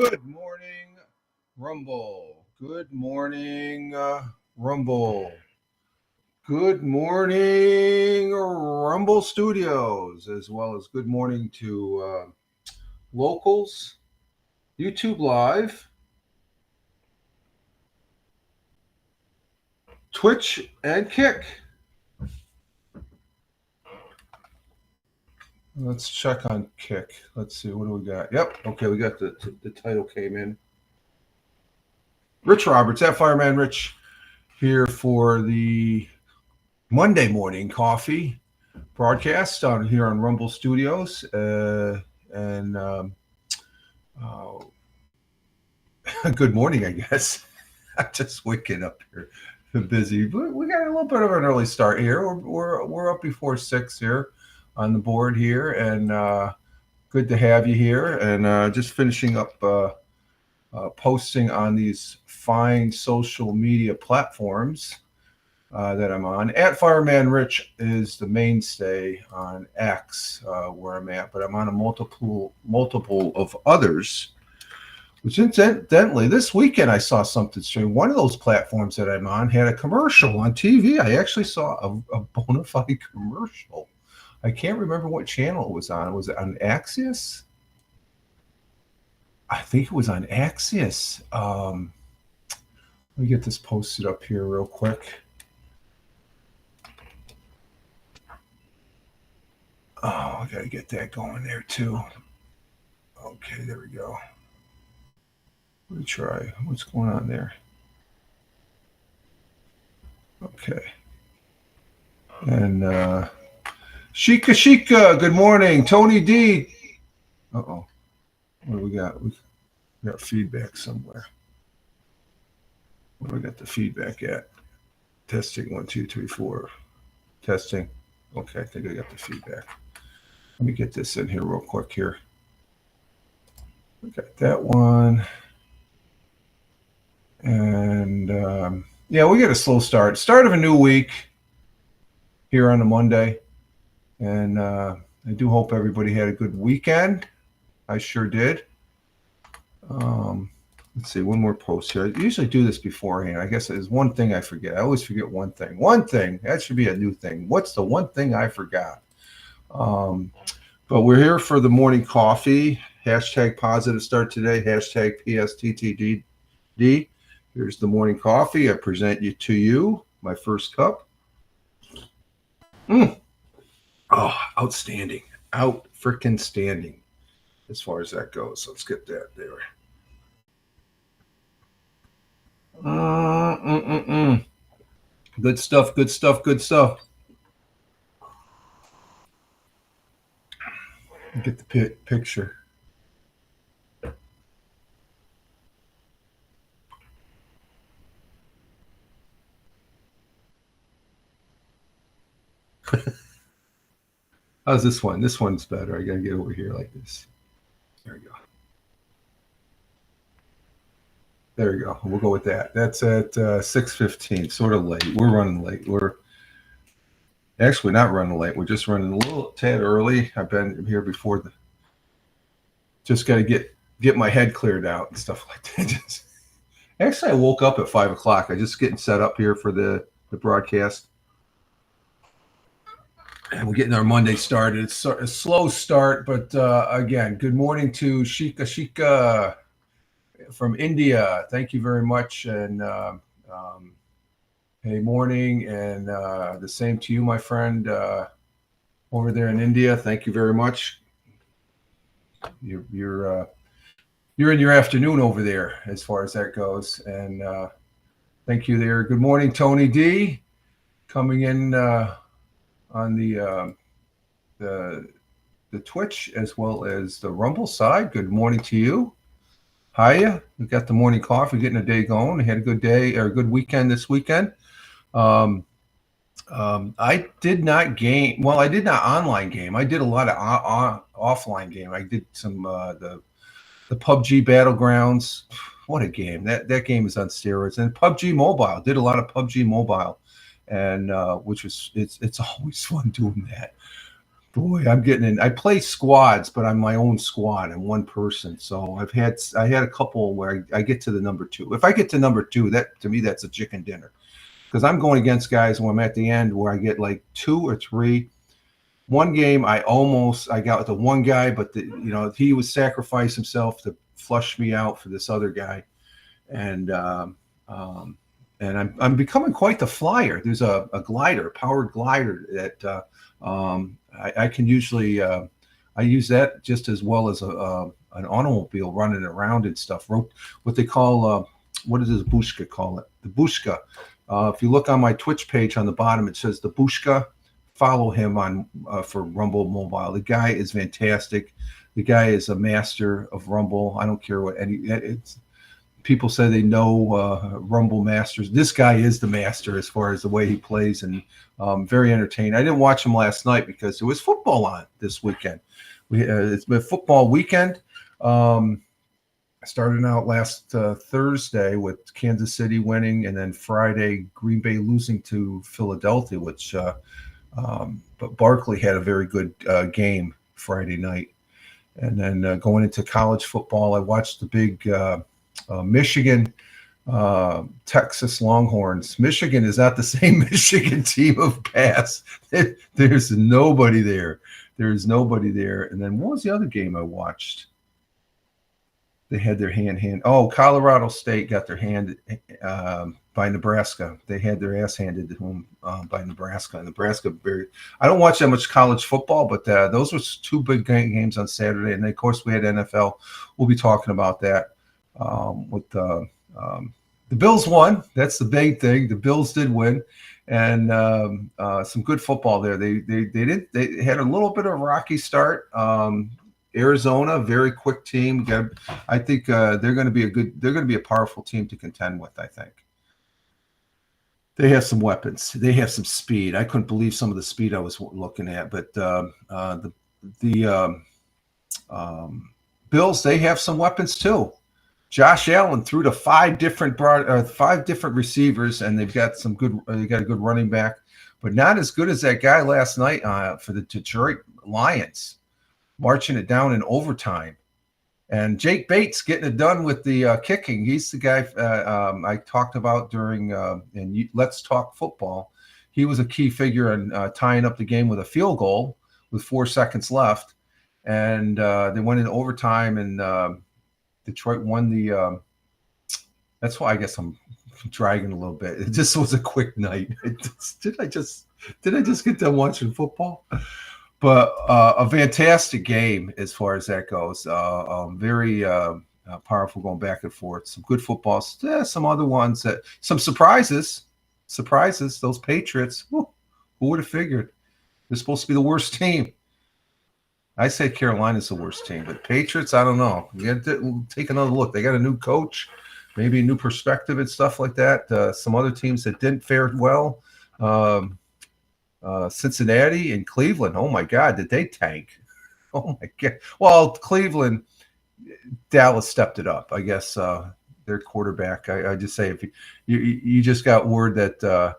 Good morning, Rumble. Good morning, Rumble. Good morning, Rumble Studios, as well as good morning to locals, YouTube Live, Twitch, and Kick. Let's check on Kick. Let's see, what do we got? Yep, okay, we got the title came in. Rich Roberts, at Fireman Rich, here for the Monday morning coffee broadcast on here on Rumble Studios. Good morning, I guess. I'm just waking up here, busy. But we got a little bit of an early start here. We're up before 6 here on the board here, and good to have you here. And just finishing up posting on these fine social media platforms that I'm on. At Fireman Rich is the mainstay on X where I'm at, but I'm on a multiple of others. Which incidentally, this weekend I saw something strange. One of those platforms that I'm on had a commercial on TV. I actually saw a bona fide commercial. I can't remember what channel it was on. Was it on Axios? I think it was on Axios. Let me get this posted up here real quick. Oh, I got to get that going there too. Okay, there we go. Let me try. What's going on there? Okay. And Shika, good morning. Tony D. Uh-oh. What do we got? We got feedback somewhere. Where do we got the feedback at? Testing 1, 2, 3, 4. Testing. Okay, I think I got the feedback. Let me get this in here real quick here. We got that one. And yeah, we get a slow start. Start of a new week here on a Monday. And I do hope everybody had a good weekend. I sure did. Let's see, one more post here. I usually do this beforehand. I guess there's one thing I forget. I always forget one thing. One thing, that should be a new thing. What's the one thing I forgot? But we're here for the morning coffee. Hashtag positive start today. Hashtag PSTTD. Here's the morning coffee. I present to you my first cup. Oh, outstanding. Out-freaking standing as far as that goes. Let's get that there. Good stuff, good stuff, good stuff. Get the picture. How's this one? This one's better. I got to get over here like this. There we go. There we go. We'll go with that. That's at 6:15. Sort of late. We're running late. We're actually not running late. We're just running a little tad early. I've been here before. Just got to get my head cleared out and stuff like that. Actually, I woke up at 5 o'clock. I just getting set up here for the broadcast. And we're getting our Monday started. It's a slow start, but again, good morning to Shika from India. Thank you very much. And hey, morning. And the same to you, my friend, over there in India. Thank you very much. You're in your afternoon over there as far as that goes. And thank you there. Good morning, Tony D. Coming in on the Twitch as well as the Rumble side. Good morning to you. Hiya. We got the morning coffee, getting a day going. We had a good day or a good weekend this weekend. I did not game. Well, I did not online game. I did a lot of offline game. I did some the PUBG Battlegrounds. What a game! That game is on steroids. And PUBG Mobile. Did a lot of PUBG Mobile. And which was it's always fun doing that. Boy, I'm getting in. I play squads, but I'm my own squad and one person. So I had a couple where I get to the number two. If I get to number two, that to me that's a chicken dinner because I'm going against guys when I'm at the end where I get like two or three. One game I got with the one guy, but he would sacrifice himself to flush me out for this other guy, and um, I'm becoming quite the flyer. There's a glider, a powered glider that I can usually I use that just as well as an automobile running around and stuff. What they call what does this Bushka call it? The Bushka. If you look on my Twitch page on the bottom, it says the Bushka. Follow him on for Rumble Mobile. The guy is fantastic. The guy is a master of Rumble. I don't care what people say they know Rumble masters. This guy is the master as far as the way he plays, and very entertaining. I didn't watch him last night because there was football on this weekend. It's been football weekend. Starting out last Thursday with Kansas City winning, and then Friday Green Bay losing to Philadelphia, which but Barkley had a very good game Friday night. And then going into college football, I watched the big Michigan Texas Longhorns. Michigan is not the same Michigan team of past. There's nobody there. There's nobody there. And then what was the other game I watched? They had their hand. Oh, Colorado State got their hand by Nebraska. They had their ass handed to them by Nebraska. I don't watch that much college football, but those were two big games on Saturday. And then, of course, we had NFL. We'll be talking about that. With the Bills won. That's the big thing. The Bills did win, and some good football there. They had a little bit of a rocky start. Arizona, very quick team. I think they're going to be a powerful team to contend with. I think they have some weapons. They have some speed. I couldn't believe some of the speed I was looking at, but the Bills, they have some weapons too. Josh Allen threw to five different receivers, and they've got they got a good running back, but not as good as that guy last night for the Detroit Lions, marching it down in overtime. And Jake Bates getting it done with the kicking. He's the guy I talked about during in Let's Talk Football. He was a key figure in tying up the game with a field goal with 4 seconds left, and they went into overtime, and Detroit won the. That's why I guess I'm dragging a little bit. It just was a quick night. Did I just get done watching football? But a fantastic game as far as that goes. Very powerful, going back and forth. Some good football. Some other ones some surprises. Those Patriots. Who would have figured? They're supposed to be the worst team. I say Carolina's the worst team, but Patriots, I don't know. We got to take another look. They got a new coach, maybe a new perspective and stuff like that. Some other teams that didn't fare well. Cincinnati and Cleveland. Oh my God, did they tank? Oh my God. Well, Cleveland, Dallas stepped it up. I guess their quarterback. I just say if you just got word that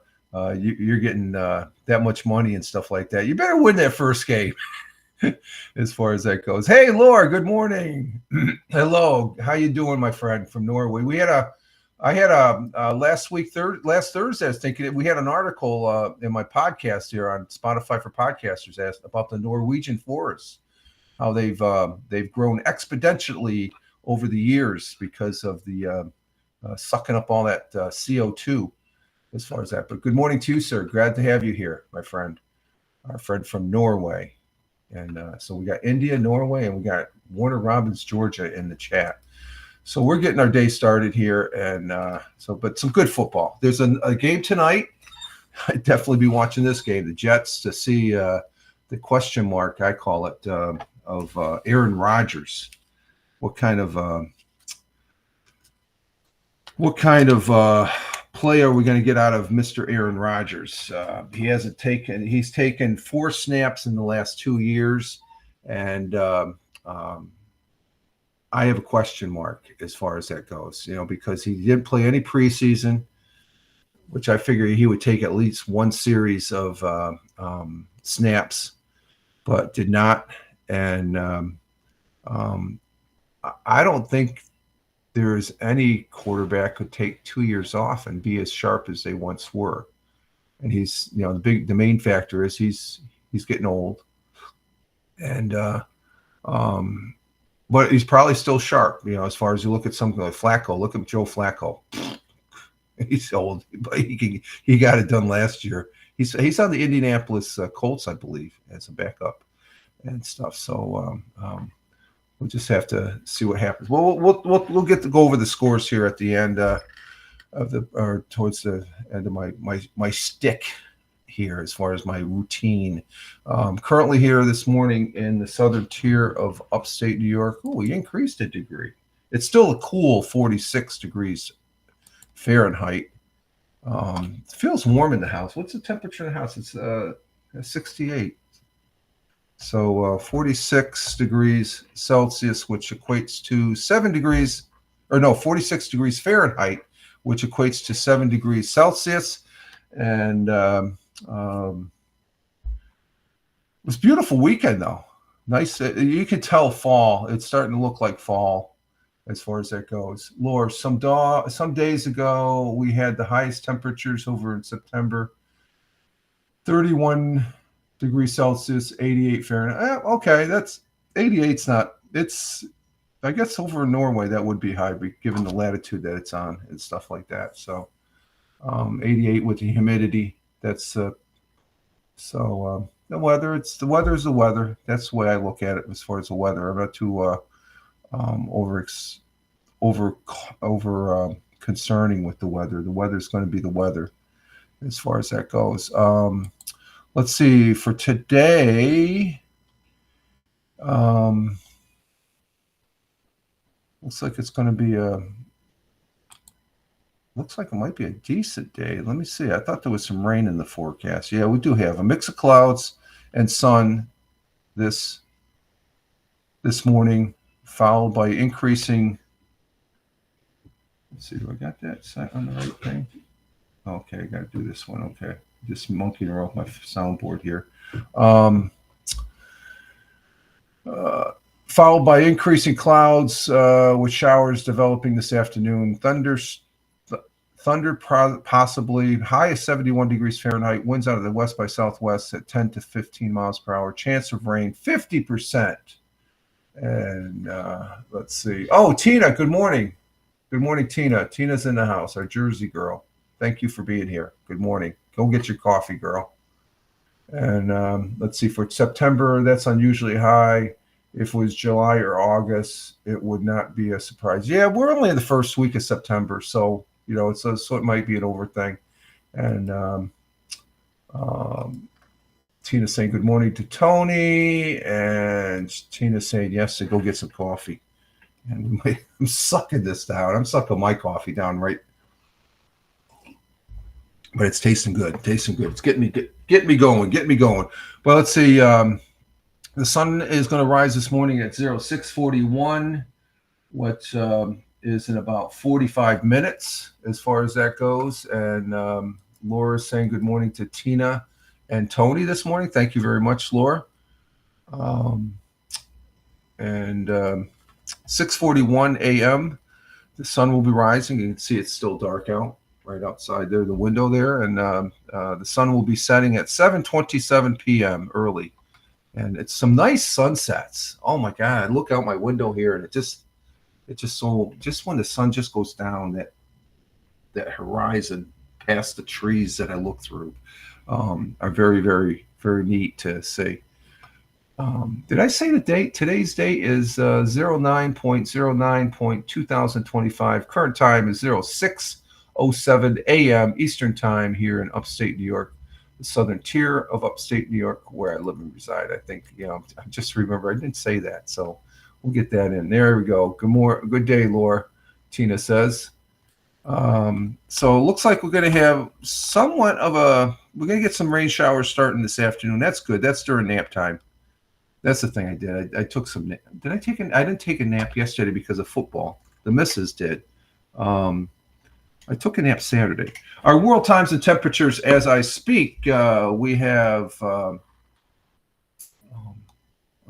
you're getting that much money and stuff like that, you better win that first game. As far as that goes. Hey, Laura, good morning. Hello, how you doing, my friend from Norway? I had a last Thursday, I was thinking we had an article in my podcast here on Spotify for podcasters asked about the Norwegian forests, how they've grown exponentially over the years because of the sucking up all that CO2 as far as that. But good morning to you, sir. Glad to have you here, my friend, our friend from Norway. And so we got India, Norway, and we got Warner Robins, Georgia in the chat. So we're getting our day started here. And but some good football. There's a game tonight. I'd definitely be watching this game, the Jets, to see the question mark, I call it, of Aaron Rodgers. What kind of play are we going to get out of Mr. Aaron Rodgers? He's taken 4 snaps in the last 2 years, and I have a question mark as far as that goes, because he didn't play any preseason, which I figured he would take at least one series of snaps. but did not. And I don't think there's any quarterback could take 2 years off and be as sharp as they once were. And he's, the main factor is he's getting old, and but he's probably still sharp. As far as you look at something like Flacco, look at Joe Flacco. He's old, but he got it done last year. He's on the Indianapolis Colts, I believe, as a backup and stuff. So we'll just have to see what happens. We'll get to go over the scores here at the end towards the end of my stick here, as far as my routine. Currently here this morning in the southern tier of upstate New York. Oh, we increased a degree. It's still a cool 46 degrees Fahrenheit. It feels warm in the house. What's the temperature in the house? It's 68. So 46 degrees Celsius, which equates to 46 degrees Fahrenheit, which equates to 7 degrees Celsius. And it was a beautiful weekend, though. Nice. You could tell fall. It's starting to look like fall as far as that goes. Laura, some days ago, we had the highest temperatures over in September, 31 degrees Celsius, 88 Fahrenheit. Okay, that's 88's not. It's, I guess over in Norway that would be high, given the latitude that it's on and stuff like that. So 88 with the humidity. That's the weather. The weather's the weather. That's the way I look at it as far as the weather. I'm not too over concerning with the weather. The weather's going to be the weather as far as that goes. Let's see, for today, looks like it's going to be looks like it might be a decent day. Let me see. I thought there was some rain in the forecast. Yeah, we do have a mix of clouds and sun this morning, followed by increasing. Let's see, do I got that set on the right thing? Okay, I got to do this one. Okay, just monkeying around with my soundboard here. Followed by increasing clouds with showers developing this afternoon. Thunder possibly. High is 71 degrees Fahrenheit. Winds out of the west by southwest at 10 to 15 miles per hour. Chance of rain, 50%. And let's see. Oh, Tina, good morning. Good morning, Tina. Tina's in the house, our Jersey girl. Thank you for being here. Good morning. Go get your coffee, girl. And let's see, for September, that's unusually high. If it was July or August, it would not be a surprise. Yeah, we're only in the first week of September, so so it might be an over thing. And Tina's saying good morning to Tony, and Tina's saying yes to go get some coffee. And I'm sucking this down. I'm sucking my coffee down, right? But it's tasting good. It's getting me going. Well, let's see. The sun is going to rise this morning at 0641, which is in about 45 minutes as far as that goes. And Laura's saying good morning to Tina and Tony this morning. Thank you very much, Laura. And 6:41 a.m., the sun will be rising. You can see it's still dark out right outside there, the window there. And the sun will be setting at 7:27 p.m. early. And it's some nice sunsets. Oh my God! I look out my window here, and just when the sun just goes down, that horizon past the trees that I look through are very, very, very neat to see. Did I say the date? Today's date is 09.09.2025. Current time is 06:07 a.m. Eastern time here in upstate New York, the southern tier of upstate New York, where I live and reside. I think, I just remember I didn't say that, so we'll get that in. There we go. Good day, Laura, Tina says. So it looks like we're going to have we're going to get some rain showers starting this afternoon. That's good. That's during nap time. That's the thing I did. I took some. I didn't take a nap yesterday because of football. The missus did. I took a nap Saturday. Our world times and temperatures as I speak. We have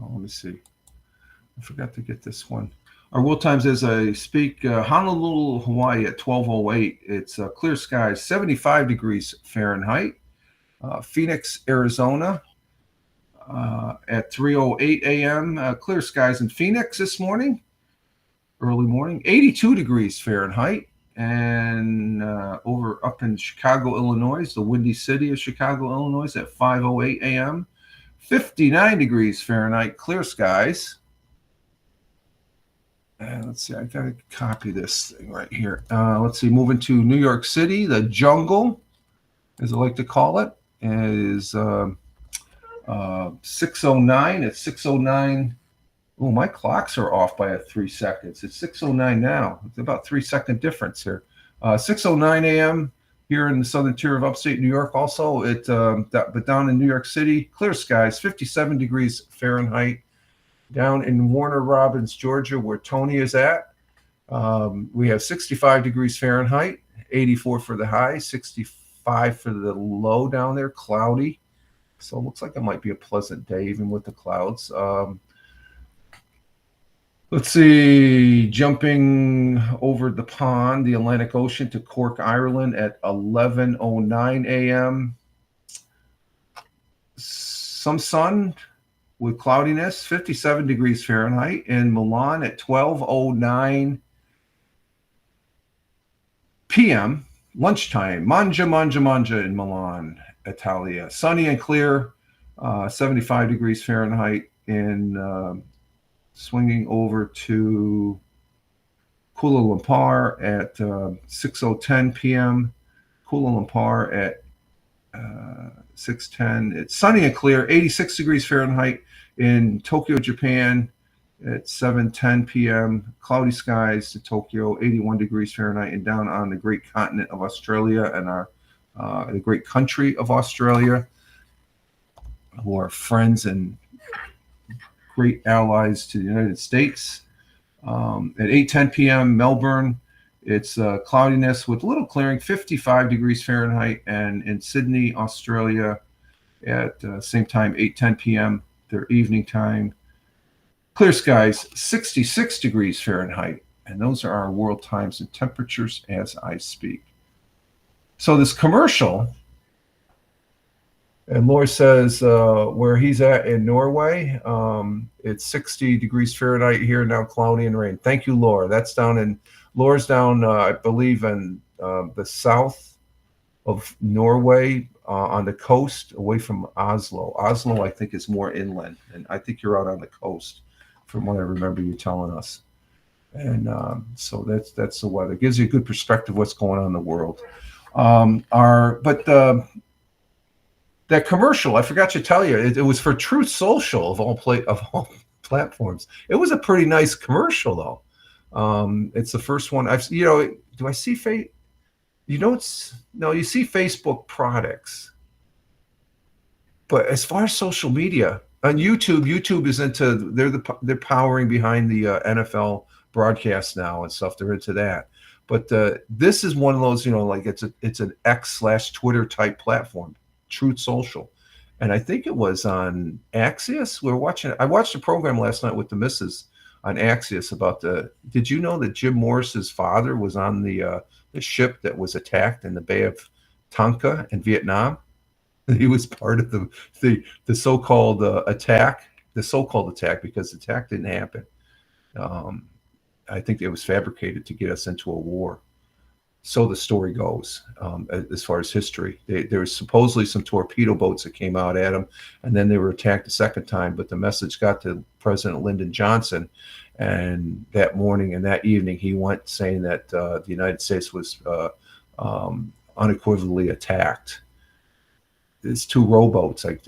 let me see. I forgot to get this one. Our world times as I speak, Honolulu, Hawaii at 12:08. It's clear skies, 75 degrees Fahrenheit. Phoenix, Arizona at 3:08 a.m. Clear skies in Phoenix this morning, early morning, 82 degrees Fahrenheit. And over up in Chicago, Illinois, the windy city of Chicago, Illinois at 5:08 a.m. 59 degrees Fahrenheit, clear skies. And let's see, I got to copy this thing right here. Let's see, moving to New York City, the jungle, as I like to call it, is 6:09. It's 6:09. Oh, my clocks are off by 3 seconds. It's 6:09 now. It's about 3 second difference here. 6:09 a.m. here in the southern tier of upstate New York. Also, but down in New York City, clear skies, 57 degrees Fahrenheit. Down in Warner Robins, Georgia, where Tony is at, we have 65 degrees Fahrenheit, 84 for the high, 65 for the low down there, cloudy. So it looks like it might be a pleasant day, even with the clouds. Let's see, jumping over the pond, the Atlantic Ocean to Cork, Ireland at 11:09 a.m. Some sun with cloudiness, 57 degrees Fahrenheit. In Milan at 12:09 p.m., lunchtime, mangia in Milan, Italia. Sunny and clear, 75 degrees Fahrenheit. In swinging over to Kuala Lumpur at 6:10 p.m. Kuala Lumpur at 6:10. It's sunny and clear, 86 degrees Fahrenheit. In Tokyo, Japan at 7:10 p.m. Cloudy skies to Tokyo, 81 degrees Fahrenheit. And down on the great continent of Australia and the great country of Australia, who are friends and great allies to the United States. At 8:10 p.m. Melbourne, it's cloudiness with a little clearing, 55 degrees Fahrenheit. And in Sydney, Australia, at same time, 8:10 p.m., their evening time, clear skies, 66 degrees Fahrenheit. And those are our world times and temperatures as I speak. So this commercial, and Laura says where he's at in Norway, it's 60 degrees Fahrenheit here, now cloudy and rain. Thank you, Laura. Laura's down, I believe, in the south of Norway, on the coast, away from Oslo. Oslo, I think, is more inland, and I think you're out on the coast, from what I remember you telling us. And so that's the weather. It gives you a good perspective of what's going on in the world. That commercial, I forgot to tell you, it was for Truth Social of all platforms. It was a pretty nice commercial, though. It's the first one do I see you see Facebook products, but as far as social media on YouTube is they're powering behind the NFL broadcast now and stuff. They're into that, but this is one of those, like it's an X/Twitter type platform, Truth Social, and I think it was on Axios. I watched a program last night with the missus on Axios about did you know that Jim Morris's father was on the ship that was attacked in the Bay of Tonga in Vietnam? He was part of the so-called attack, because the attack didn't happen. I think it was fabricated to get us into a war. So the story goes, as far as history. There was supposedly some torpedo boats that came out at them, and then they were attacked a second time. But the message got to President Lyndon Johnson, and that morning and that evening, he went saying that the United States was unequivocally attacked. There's two rowboats, they were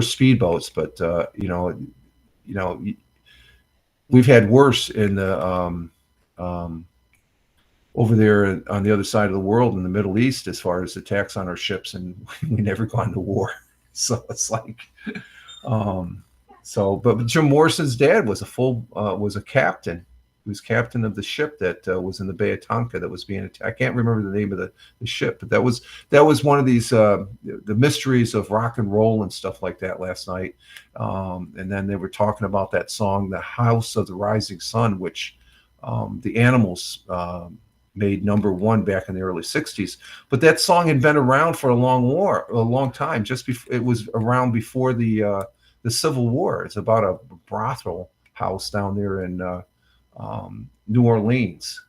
speedboats, but we've had worse in the over there on the other side of the world in the Middle East as far as attacks on our ships, and we never gone to war. So it's like, but Jim Morrison's dad was a captain He was captain of the ship that was in the Bay of Tonka that was being attacked. I can't remember the name of the ship, but that was one of these the mysteries of rock and roll and stuff like that last night. And then they were talking about that song, "The House of the Rising Sun," which the Animals made #1 back in the early '60s. But that song had been around for a long time. Just before, it was around before the Civil War. It's about a brothel house down there in New Orleans.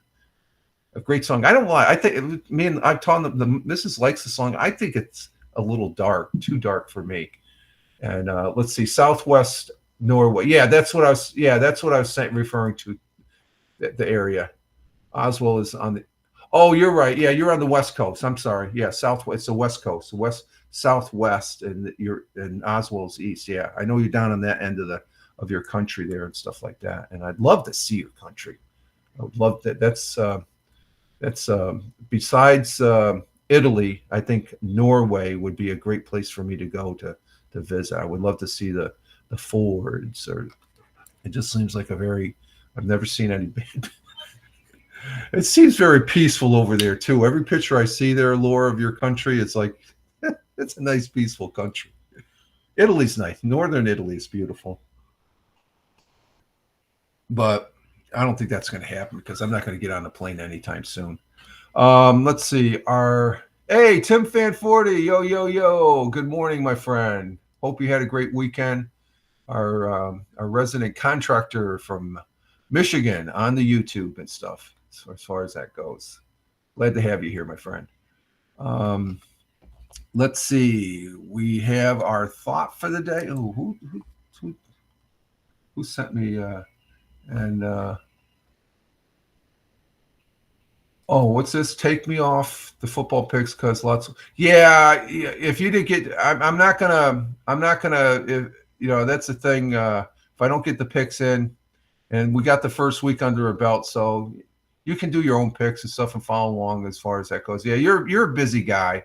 A great song. I don't lie. I think me and I've told them the Mrs. likes the song. I think it's a little dark, too dark for me. And let's see, Southwest Norway. Yeah, that's what I was. Yeah, that's what I was referring to. The area. Oswald is on the. Oh, you're right. Yeah, you're on the West Coast. I'm sorry. Yeah, Southwest. It's the West Coast, the West Southwest, and Oswald's East. Yeah, I know you're down on that end of your country there and stuff like that. And I'd love to see your country. I would love that. That's besides Italy. I think Norway would be a great place for me to go to visit. I would love to see the fords. Or it just seems like I've never seen any. It seems very peaceful over there too. Every picture I see there, Laura, of your country, it's like it's a nice, peaceful country. Italy's nice. Northern Italy is beautiful, but I don't think that's going to happen because I'm not going to get on the plane anytime soon. Let's see. Hey, Tim Fan40, yo yo yo. Good morning, my friend. Hope you had a great weekend. Our resident contractor from Michigan on the YouTube and stuff. So as far as that goes, glad to have you here, my friend. Let's see. We have our thought for the day. Oh, who sent me? What's this? Take me off the football picks because yeah. If you didn't get, I'm not gonna. If, that's the thing. If I don't get the picks in, and we got the first week under our belt, so you can do your own picks and stuff and follow along as far as that goes. Yeah, you're a busy guy.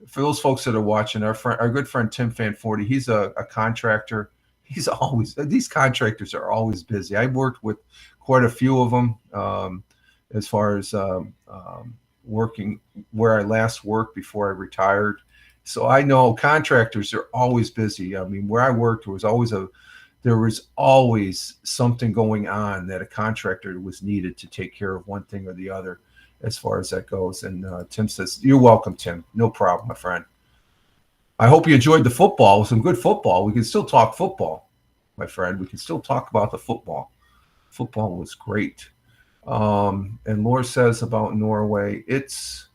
For those folks that are watching, our good friend Tim Fan40, he's a contractor. These contractors are always busy. I worked with quite a few of them as far as working where I last worked before I retired. So I know contractors are always busy. I mean, where I worked, there was always something going on that a contractor was needed to take care of one thing or the other as far as that goes. And Tim says, you're welcome, Tim. No problem, my friend. I hope you enjoyed the football. Some good football. We can still talk football, my friend. We can still talk about the football. Football was great. And Laura says about Norway, it's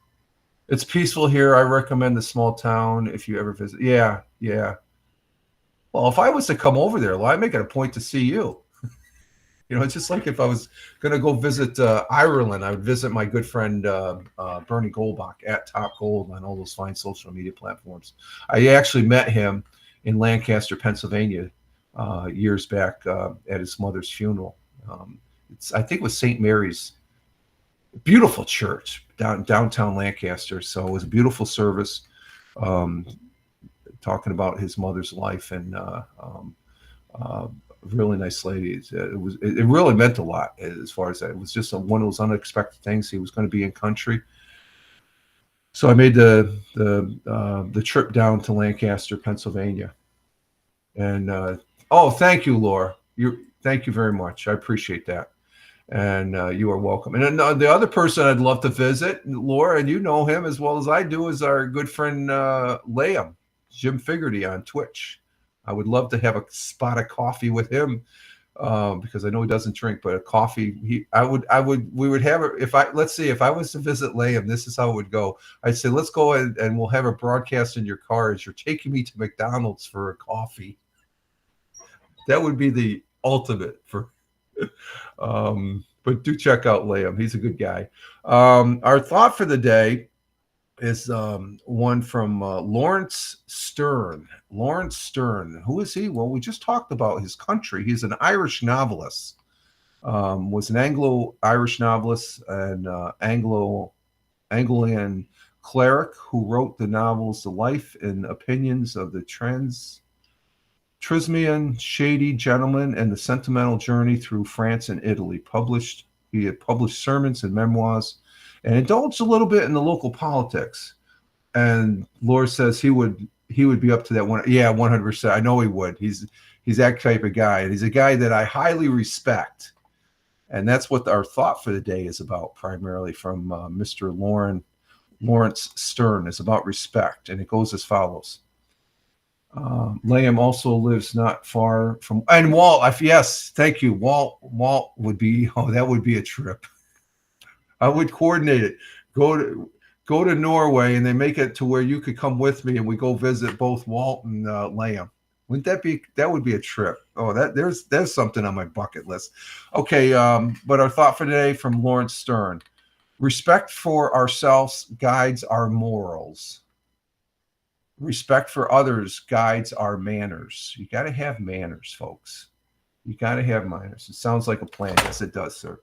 peaceful here. I recommend the small town if you ever visit. Yeah. Well, if I was to come over there, I'd make it a point to see you. It's just like if I was going to go visit Ireland, I would visit my good friend Bernie Goldbach at Top Gold on all those fine social media platforms. I actually met him in Lancaster, Pennsylvania, years back at his mother's funeral. I think it was St. Mary's. Beautiful church downtown Lancaster. So it was a beautiful service. Talking about his mother's life and really nice lady. It really meant a lot as far as that. It was just one of those unexpected things. He was going to be in country, so I made the trip down to Lancaster, Pennsylvania. And thank you, Laura. Thank you very much. I appreciate that, and you are welcome. And then the other person I'd love to visit, Laura, and you know him as well as I do, is our good friend Liam. Jim Figerty on Twitch. I would love to have a spot of coffee with him because I know he doesn't drink, but a coffee. We would have it let's see, if I was to visit Liam, this is how it would go. I'd say, let's go and we'll have a broadcast in your car as you're taking me to McDonald's for a coffee. That would be the ultimate for, but do check out Liam. He's a good guy. Our thought for the day is one from Lawrence Stern. Lawrence Stern. Who is he? Well, we just talked about his country. He's an Irish novelist. Was an Anglo-Irish novelist and Anglican cleric who wrote the novels The Life and Opinions of the Trismean Shady Gentleman and the Sentimental Journey Through France and Italy. He had published sermons and memoirs and indulged a little bit in the local politics. And Laura says he would be up to that one. Yeah, 100%. I know he would. He's that type of guy. And he's a guy that I highly respect. And that's what our thought for the day is about, primarily from Mr. Lawrence Stern. It's about respect. And it goes as follows. Liam also lives not far from, and Walt, yes, thank you. Walt would be, that would be a trip. I would coordinate it. Go to Norway, and they make it to where you could come with me, and we go visit both Walt and Liam. Wouldn't that would be a trip? Oh, there's something on my bucket list. Okay, but our thought for today from Lawrence Stern. Respect for ourselves guides our morals. Respect for others guides our manners. You got to have manners, folks. You got to have manners. It sounds like a plan. Yes, it does, sir.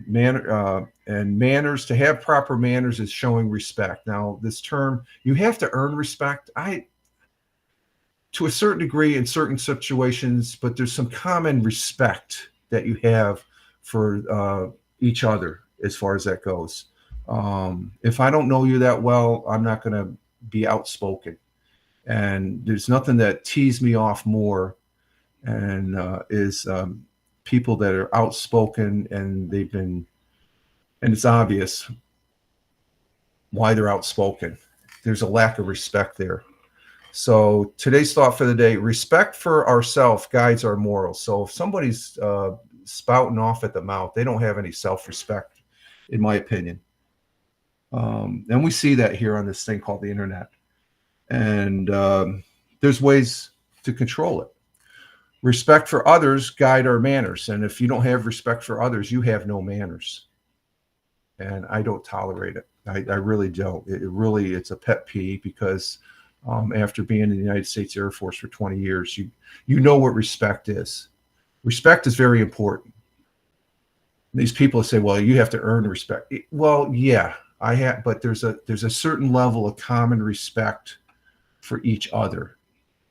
Manners, to have proper manners is showing respect. Now, this term, you have to earn respect. To a certain degree in certain situations, but there's some common respect that you have for each other as far as that goes. If I don't know you that well, I'm not going to be outspoken, and there's nothing that tees me off more and is people that are outspoken, and it's obvious why they're outspoken. There's a lack of respect there. So today's thought for the day: respect for ourselves guides our morals. So if somebody's spouting off at the mouth, they don't have any self-respect, in my opinion. And we see that here on this thing called the internet. And there's ways to control it. Respect for others guide our manners. And if you don't have respect for others, you have no manners. And I don't tolerate it. I really don't. It's a pet peeve, because after being in the United States Air Force for 20 years, you know what respect is. Respect is very important. These people say, well, you have to earn respect. Well, yeah. But there's a certain level of common respect for each other,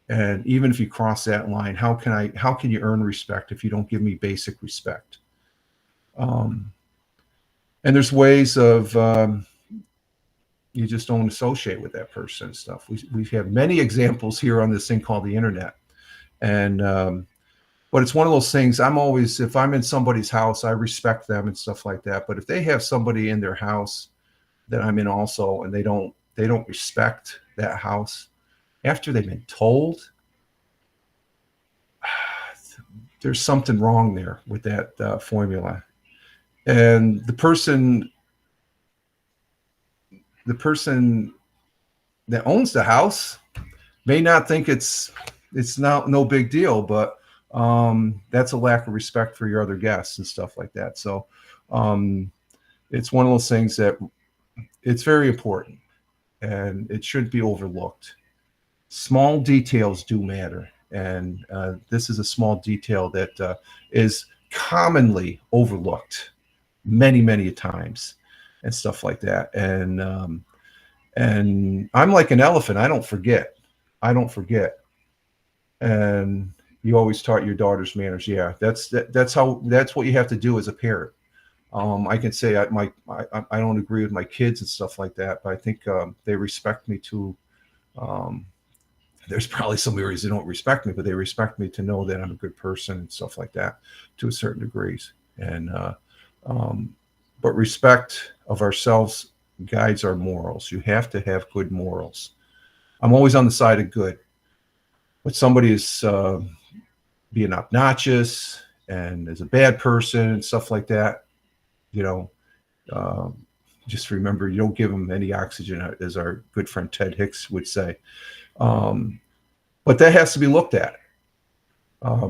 and even if you cross that line, how can you earn respect if you don't give me basic respect? And there's ways of you just don't associate with that person and stuff. We have many examples here on this thing called the internet, and but it's one of those things. If I'm in somebody's house, I respect them and stuff like that. But if they have somebody in their house that I'm in also, and they don't respect that house after they've been told, there's something wrong there with that formula. And the person that owns the house may not think it's no big deal, but that's a lack of respect for your other guests and stuff like that. So it's one of those things that it's very important, and it shouldn't be overlooked. Small details do matter, and this is a small detail that is commonly overlooked many, many times and stuff like that. And I'm like an elephant. I don't forget. And you always taught your daughters manners. Yeah, that's what you have to do as a parent. I can say I don't agree with my kids and stuff like that, but I think they respect me too. There's probably some areas they don't respect me, but they respect me to know that I'm a good person and stuff like that to a certain degrees. And but respect of ourselves guides our morals. You have to have good morals. I'm always on the side of good. But somebody is being obnoxious and is a bad person and stuff like that, just remember, you don't give them any oxygen, as our good friend Ted Hicks would say. But that has to be looked at,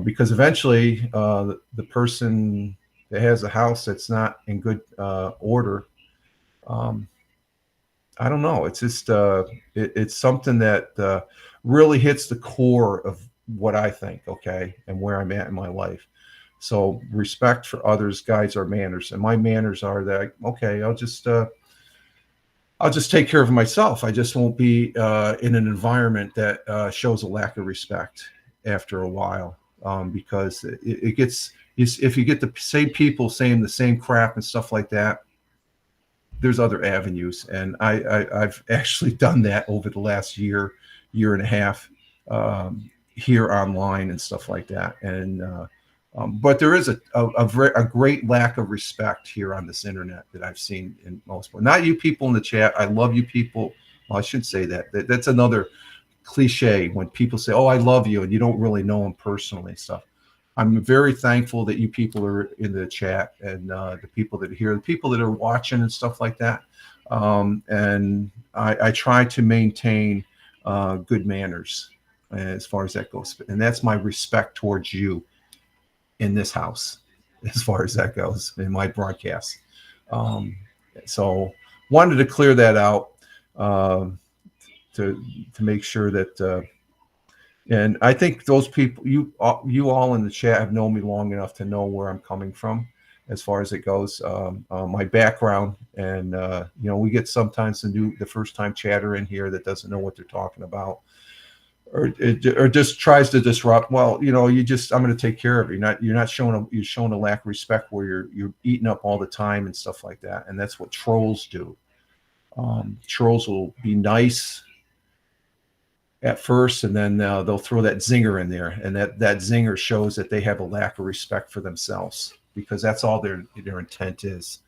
because eventually the person that has a house that's not in good order, I don't know. It's just it's something that really hits the core of what I think, okay, and where I'm at in my life. So respect for others guides our manners, and my manners are that, okay, I'll just I'll just take care of myself. I just won't be in an environment that shows a lack of respect after a while, because it gets, if you get the same people saying the same crap and stuff like that, there's other avenues, and I've actually done that over the last year and a half, here online and stuff like that. And but there is a great lack of respect here on this internet that I've seen in most. Not you people in the chat. I love you people. Well, I shouldn't say that. That's another cliche when people say, "Oh, I love you," and you don't really know them personally and stuff. I'm very thankful that you people are in the chat, and the people that are here, the people that are watching and stuff like that. And I try to maintain good manners as far as that goes. And that's my respect towards you in this house, as far as that goes in my broadcast. So wanted to clear that out, to make sure that, and I think those people, you all in the chat have known me long enough to know where I'm coming from as far as it goes, my background. And we get sometimes the first time chatter in here that doesn't know what they're talking about, or just tries to disrupt. Well, I'm going to take care of you. You're showing a lack of respect where you're eating up all the time and stuff like that. And that's what trolls do. Trolls will be nice at first, and then they'll throw that zinger in there, and that zinger shows that they have a lack of respect for themselves, because that's all their intent is.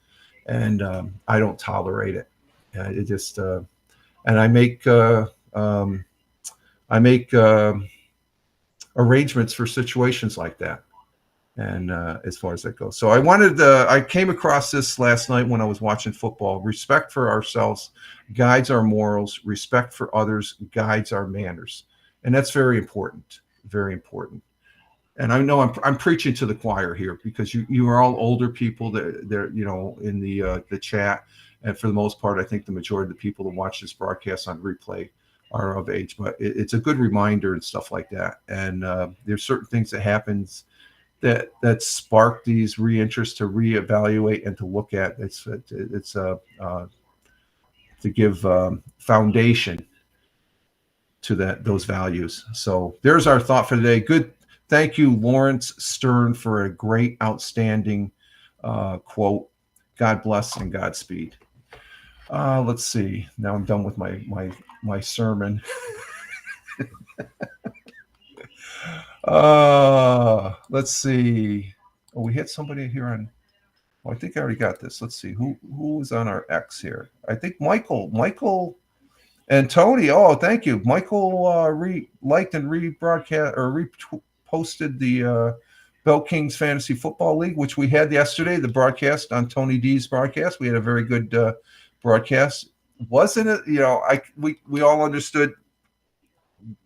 And I don't tolerate it. It just and I make arrangements for situations like that. And as far as that goes, so I came across this last night when I was watching football. Respect for ourselves guides our morals. Respect for others guides our manners, and that's very important. Very important. And I know I'm preaching to the choir here, because you are all older people that they're in the chat, and for the most part, I think the majority of the people that watch this broadcast on replay are of age. But it's a good reminder and stuff like that. And there's certain things that happens that spark these reinterests to reevaluate and to look at. It's to give foundation to those values. So there's our thought for today. Good. Thank you, Lawrence Stern, for a great, outstanding quote. God bless and Godspeed. Let's see. Now I'm done with my sermon. Let's see. Oh, we hit somebody here on. Oh, I think I already got this. Let's see who is on our X here. I think Michael and Tony. Oh, thank you, Michael. Liked and rebroadcast or reposted the Bell Kings Fantasy Football League, which we had yesterday. The broadcast on Tony D's broadcast. We had a very good broadcast, wasn't it? We all understood.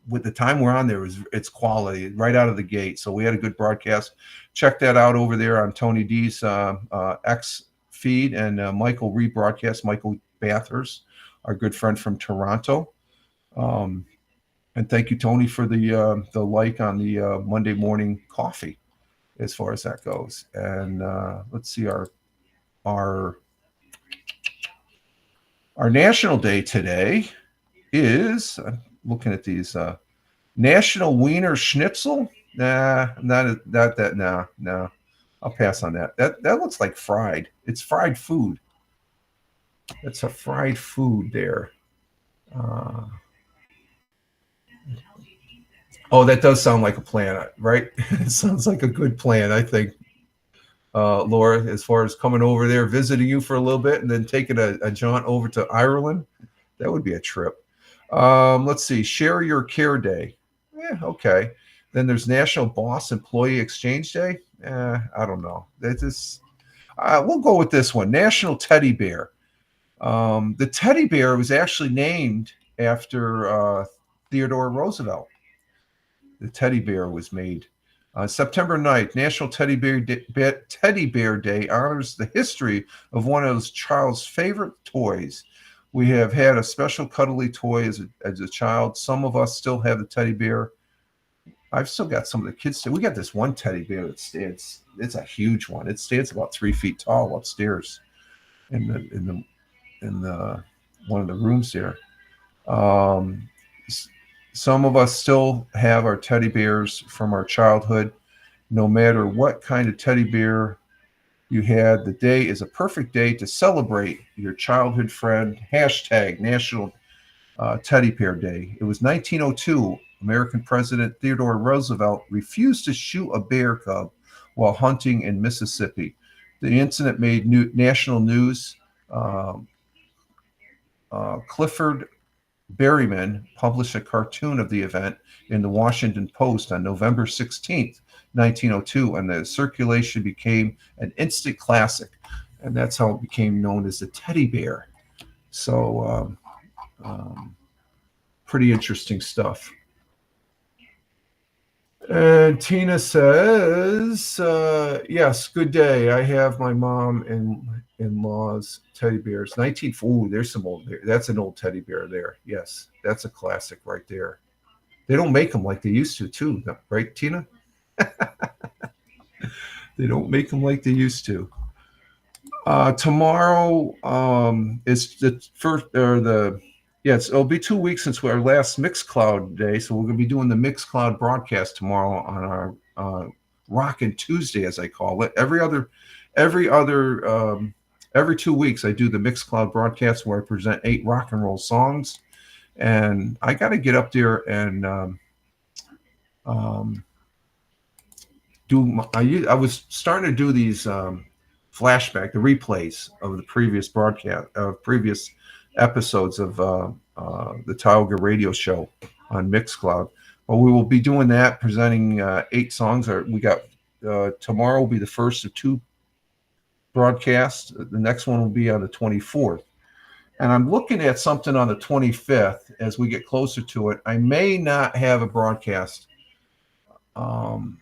With the time we're on there, it's quality right out of the gate. So we had a good broadcast. Check that out over there on Tony D's X feed, and Michael rebroadcast. Michael Bathurst, our good friend from Toronto. And thank you, Tony, for the like on the Monday morning coffee, as far as that goes. And let's see, our national day today is. Looking at these National Wiener Schnitzel. Nah, not that. No. I'll pass on that. That looks like fried. It's fried food. That's a fried food there. Oh, that does sound like a plan, right? It sounds like a good plan, I think. Laura, as far as coming over there, visiting you for a little bit, and then taking a jaunt over to Ireland, that would be a trip. Let's see. Share Your Care Day. Okay. Then there's National Boss Employee Exchange Day. I don't know. We'll go with this one. National Teddy Bear. The teddy bear was actually named after Theodore Roosevelt. The teddy bear was made. September 9th, National Teddy Bear Day honors the history of one of those child's favorite toys. We have had a special cuddly toy as a child. Some of us still have the teddy bear. I've still got some of the kids. We got this one teddy bear that stands. It's a huge one. It stands about 3 feet tall upstairs in the one of the rooms there. Um, some of us still have our teddy bears from our childhood. No matter what kind of teddy bear you had, the day is a perfect day to celebrate your childhood friend. Hashtag National Teddy Bear Day. It was 1902. American President Theodore Roosevelt refused to shoot a bear cub while hunting in Mississippi. The incident made national news. Um, Clifford Berryman published a cartoon of the event in the Washington Post on November 16th, 1902, and the circulation became an instant classic. And that's how it became known as the teddy bear. So, pretty interesting stuff. And Tina says, yes, good day. I have my mom and in-laws teddy bears. 19, ooh, there's some old bear. That's an old teddy bear there. Yes, that's a classic right there. They don't make them like they used to, too, right, Tina? They don't make them like they used to. Tomorrow is the first, or the, yes, it'll be 2 weeks since our last Mixcloud day, so we're going to be doing the Mixcloud broadcast tomorrow on our Rockin' Tuesday, as I call it. Every 2 weeks, I do the Mixcloud broadcast where I present 8 rock and roll songs, and I got to get up there and I was starting to do these flashback, the replays of the previous broadcast, previous episodes of the Tioga Radio Show on Mixcloud. Well, we will be doing that, presenting 8 songs. We got tomorrow will be the first of 2 broadcasts. The next one will be on the 24th. And I'm looking at something on the 25th as we get closer to it. I may not have a broadcast on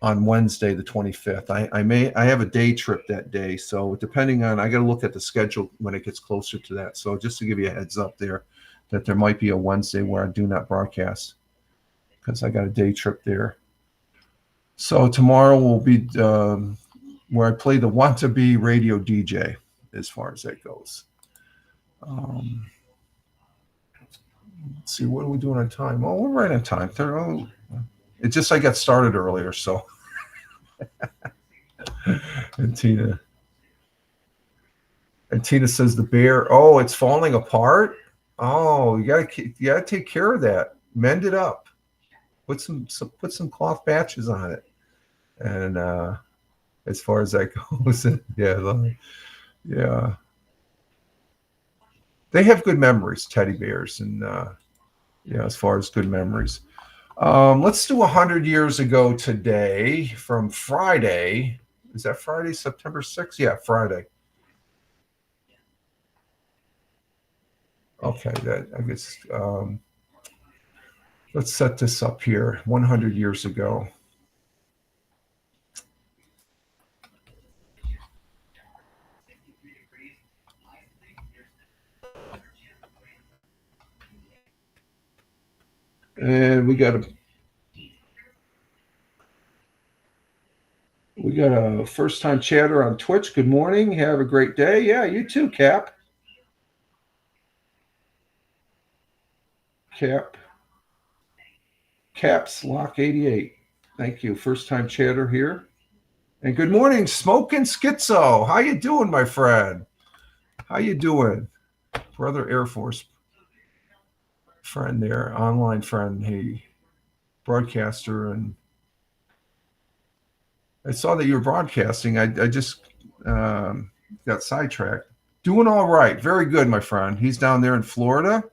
Wednesday, the 25th. I have a day trip that day. So depending on, I got to look at the schedule when it gets closer to that. So just to give you a heads up there, that there might be a Wednesday where I do not broadcast because I got a day trip there. So tomorrow will be where I play the Want to Be radio DJ as far as that goes. Let's see, what are we doing on time? Oh, we're right on time. It's just I got started earlier, so. And Tina says the bear. Oh, it's falling apart. Oh, you gotta take care of that. Mend it up. Put some cloth patches on it. And as far as that goes, yeah. They have good memories, teddy bears, and as far as good memories. Let's do 100 years ago today from Friday. Is that Friday, September 6th? Yeah, Friday. Okay, I guess let's set this up here. 100 years ago. And we got a first time chatter on Twitch. Good morning. Have a great day. Yeah, you too, Cap. Caps Lock 88. Thank you. First time chatter here. And good morning, Smoking Schizo. How you doing, my friend? How you doing? Brother Air Force friend there, online friend, hey, broadcaster. And I saw that you were broadcasting. I just got sidetracked. Doing all right. Very good, my friend. He's down there in Florida.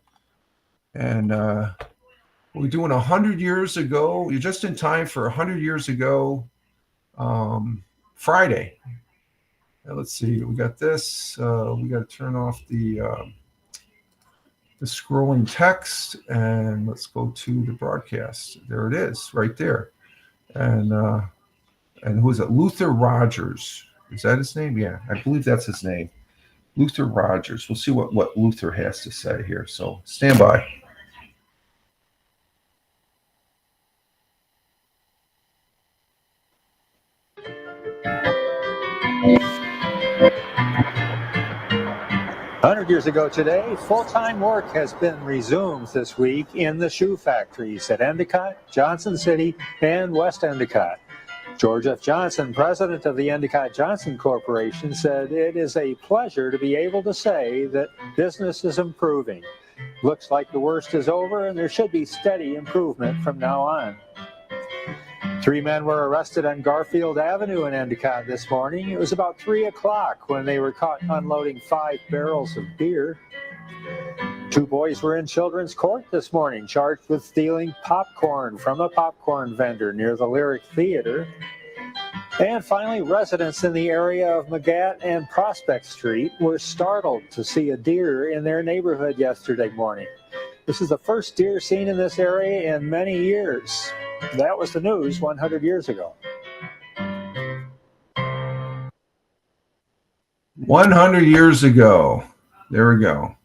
And we're doing 100 years ago. You're just in time for 100 years ago, Friday. Now, let's see. We got this. We got to turn off the scrolling text, and let's go to the broadcast. There it is, right there. And who is it? Luther Rogers. Is that his name? Yeah, I believe that's his name. Luther Rogers. We'll see what Luther has to say here. So stand by. 100 years ago today, full-time work has been resumed this week in the shoe factories at Endicott, Johnson City, and West Endicott. George F. Johnson, president of the Endicott Johnson Corporation, said it is a pleasure to be able to say that business is improving. Looks like the worst is over, and there should be steady improvement from now on. 3 men were arrested on Garfield Avenue in Endicott this morning. It was about 3 o'clock when they were caught unloading 5 barrels of beer. 2 boys were in children's court this morning, charged with stealing popcorn from a popcorn vendor near the Lyric Theater. And finally, residents in the area of Magatte and Prospect Street were startled to see a deer in their neighborhood yesterday morning. This is the first deer seen in this area in many years. That was the news 100 years ago. 100 years ago. There we go.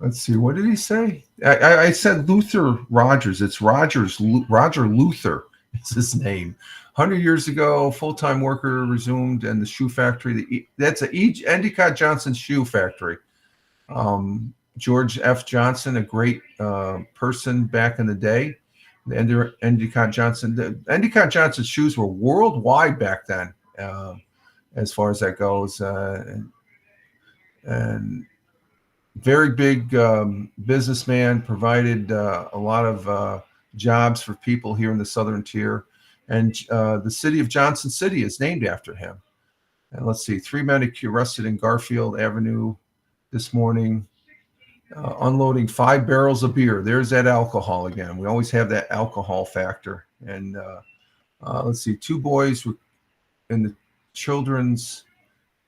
Let's see. What did he say? I said Luther Rogers. It's Roger Luther. It's his name. 100 years ago, full-time worker resumed in the shoe factory. That's Endicott Johnson Shoe Factory. George F. Johnson, a great person back in the day. The Endicott Johnson shoes were worldwide back then, as far as that goes. And very big businessman, provided a lot of jobs for people here in the southern tier. And the city of Johnson City is named after him. And let's see, 3 men arrested in Garfield Avenue this morning. Unloading 5 barrels of beer. There's that alcohol again. We always have that alcohol factor. And let's see, 2 boys were in the children's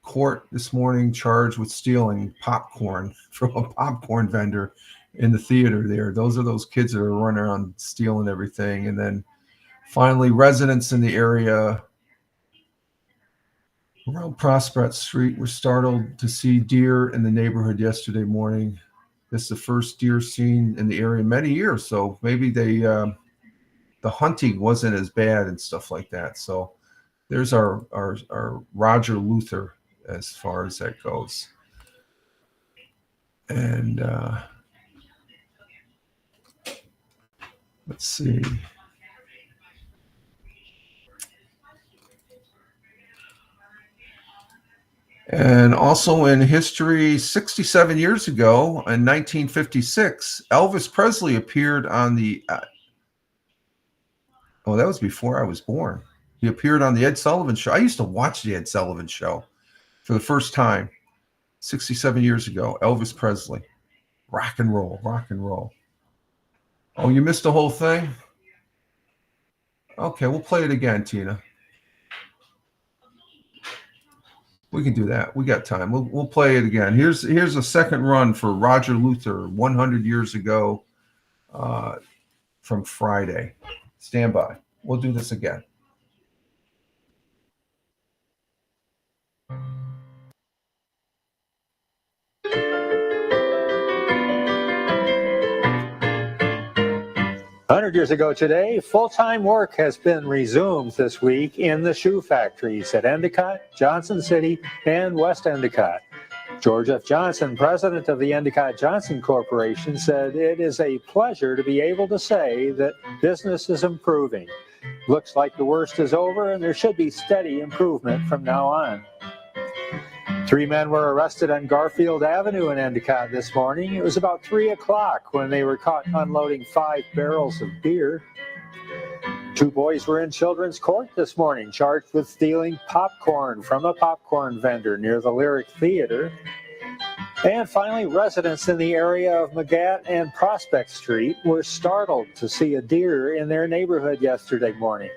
court this morning, charged with stealing popcorn from a popcorn vendor in the theater there. Those are those kids that are running around stealing everything. And then finally, residents in the area around Prospect Street were startled to see deer in the neighborhood yesterday morning. This is the first deer seen in the area in many years, so maybe the hunting wasn't as bad and stuff like that. So there's our Roger Luther as far as that goes. And let's see. And also in history, 67 years ago, in 1956, Elvis Presley appeared on the, that was before I was born. He appeared on the Ed Sullivan Show. I used to watch the Ed Sullivan Show for the first time, 67 years ago. Elvis Presley. Rock and roll, rock and roll. Oh, you missed the whole thing? Okay, we'll play it again, Tina. We can do that. We got time. We'll play it again. Here's a second run for Roger Luther 100 years ago from Friday. Stand by. We'll do this again. "100 years ago today, full-time work has been resumed this week in the shoe factories at Endicott, Johnson City, and West Endicott. George F. Johnson, president of the Endicott Johnson Corporation, said it is a pleasure to be able to say that business is improving. Looks like the worst is over, and there should be steady improvement from now on. 3 men were arrested on Garfield Avenue in Endicott this morning. It was about 3 o'clock when they were caught unloading 5 barrels of beer. 2 boys were in children's court this morning, charged with stealing popcorn from a popcorn vendor near the Lyric Theater. And finally, residents in the area of Magatte and Prospect Street were startled to see a deer in their neighborhood yesterday morning.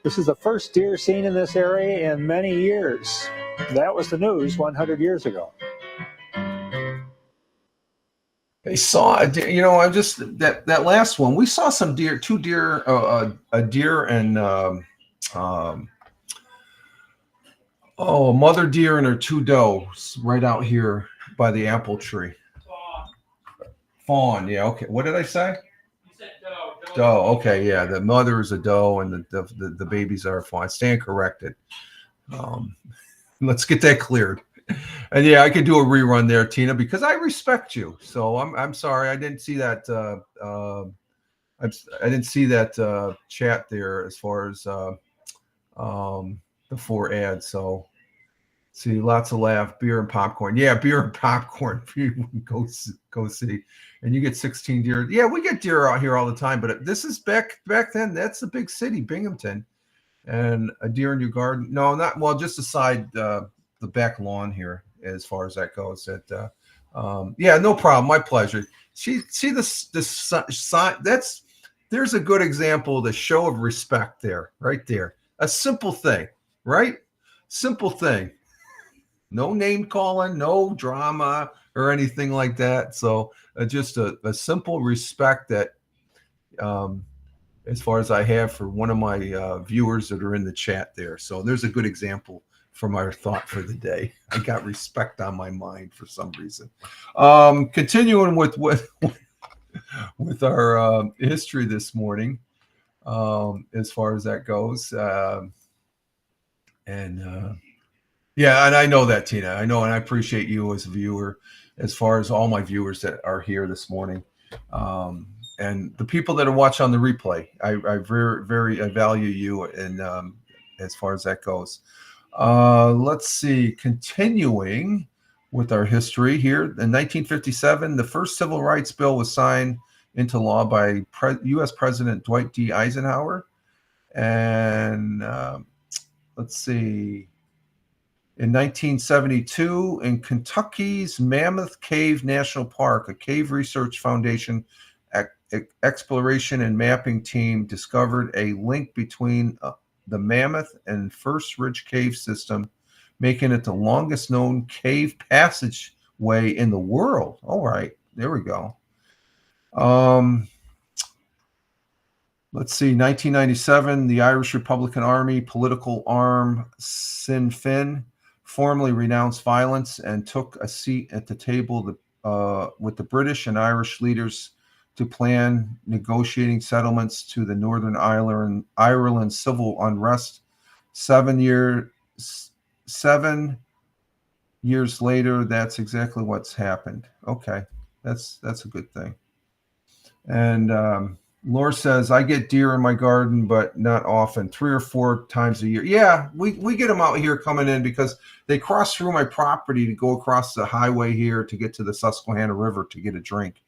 This is the first deer seen in this area in many years. That was the news 100 years ago. They saw a deer, I'm just that last one. We saw some deer, 2 deer, a deer and a mother deer and her 2 does right out here by the apple tree. Fawn, yeah, okay. What did I say? You said doe. Doe, okay, yeah. The mother is a doe and the babies are a fawn. I stand corrected. Let's get that cleared. And yeah, I could do a rerun there, Tina, because I respect you. So I'm sorry I didn't see that. I didn't see that chat there as far as the 4 ads. So see, lots of laugh, beer and popcorn. Yeah, beer and popcorn. Go see, and you get 16 deer. Yeah, we get deer out here all the time, but this is back then. That's the big city, Binghamton, and a deer in your garden. No, not well. Just aside the back lawn here, as far as that goes. Yeah, no problem. My pleasure. See this sign. There's a good example of the show of respect there, right there. A simple thing, right? Simple thing. No name calling, no drama or anything like that. So just a simple respect that, as far as I have for one of my viewers that are in the chat there. So there's a good example from our thought for the day. I got respect on my mind for some reason. Continuing with our history this morning, as far as that goes. Yeah, and I know that, Tina. I know, and I appreciate you as a viewer, as far as all my viewers that are here this morning, and the people that are watching on the replay. I I value you, and as far as that goes. Let's see. Continuing with our history here, in 1957, the first civil rights bill was signed into law by U.S. President Dwight D. Eisenhower, and let's see. In 1972, in Kentucky's Mammoth Cave National Park, a cave research foundation exploration and mapping team discovered a link between the Mammoth and First Ridge Cave system, making it the longest known cave passageway in the world. All right, there we go. Let's see, 1997, the Irish Republican Army political arm Sinn Féin formally renounced violence and took a seat at the table with the British and Irish leaders to plan negotiating settlements to the Northern Ireland civil unrest. 7 years later, that's exactly what's happened. Okay, that's a good thing. And Laura says, I get deer in my garden, but not often, 3 or 4 times a year. Yeah, we get them out here coming in because they cross through my property to go across the highway here to get to the Susquehanna River to get a drink.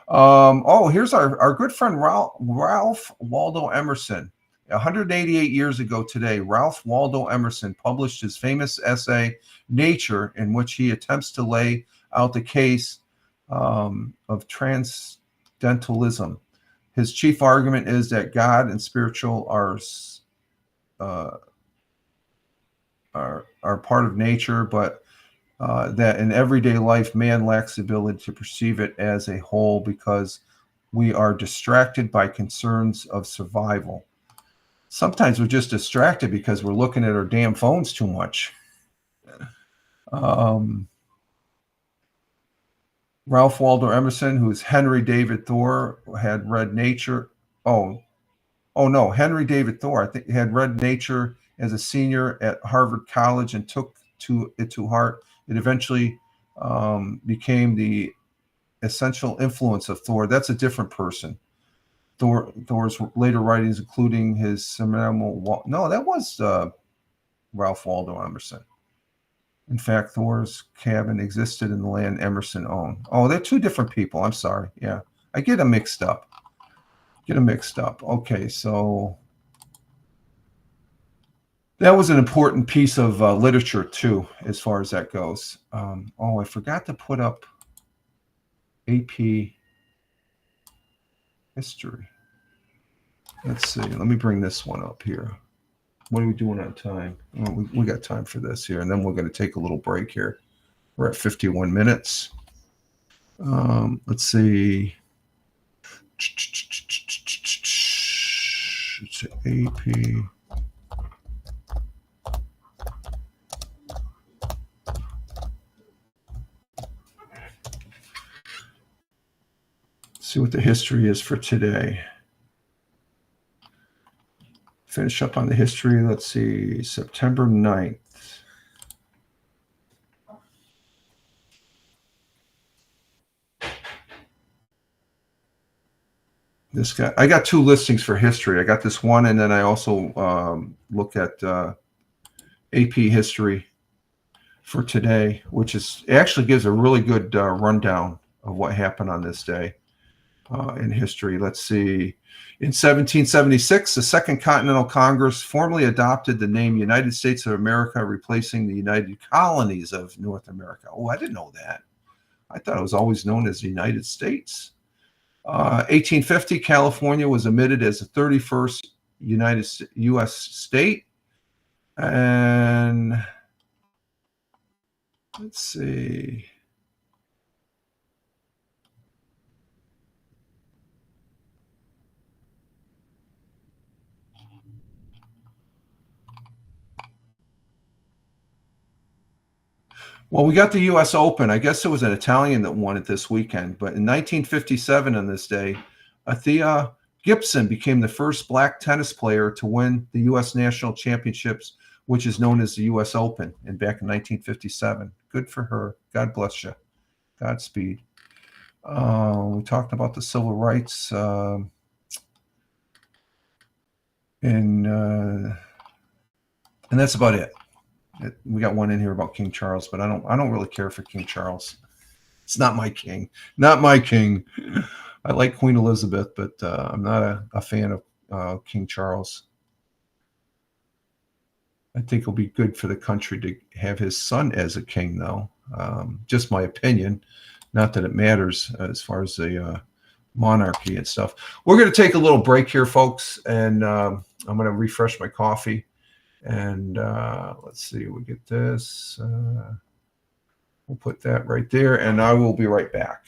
Here's our good friend Ralph Waldo Emerson. 188 years ago today, Ralph Waldo Emerson published his famous essay, Nature, in which he attempts to lay out the case of transcendentalism. His chief argument is that God and spiritual are part of nature, but that in everyday life, man lacks the ability to perceive it as a whole because we are distracted by concerns of survival. Sometimes we're just distracted because we're looking at our damn phones too much. Ralph Waldo Emerson, who's Henry David Thoreau, had read Nature. Henry David Thoreau, I think, had read Nature as a senior at Harvard College and took it to heart. It eventually became the essential influence of Thoreau. That's a different person. Thoreau's later writings, including his seminal. No, that was Ralph Waldo Emerson. In fact, Thoreau's cabin existed in the land Emerson owned. Oh, they're 2 different people. I'm sorry. Yeah, I get them mixed up. Okay, so that was an important piece of literature, too, as far as that goes. I forgot to put up AP history. Let's see. Let me bring this one up here. What are we doing on time? Oh, we got time for this here, and then we're going to take a little break here. We're at 51 minutes. Let's see. It's AP. See what the history is for today. Finish up on the history. Let's see, September 9th. This guy, I got two listings for history. I got this one, and then I also look at AP history for today, which actually gives a really good rundown of what happened on this day in history. Let's see. In 1776, the Second Continental Congress formally adopted the name United States of America, replacing the United Colonies of North America. Oh, I didn't know that. I thought it was always known as the United States. 1850, California was admitted as the 31st U.S. state. And let's see. Well, we got the U.S. Open. I guess it was an Italian that won it this weekend. But in 1957, on this day, Althea Gibson became the first black tennis player to win the U.S. National Championships, which is known as the U.S. Open, and back in 1957. Good for her. God bless you. Godspeed. We talked about the civil rights, and that's about it. We got one in here about King Charles, but I don't really care for King Charles. It's not my king. Not my king. I like Queen Elizabeth, but I'm not a fan of King Charles. I think it'll be good for the country to have his son as a king, though. Just my opinion. Not that it matters as far as the monarchy and stuff. We're going to take a little break here, folks, and I'm going to refresh my coffee. And let's see, we get this. We'll put that right there, and I will be right back.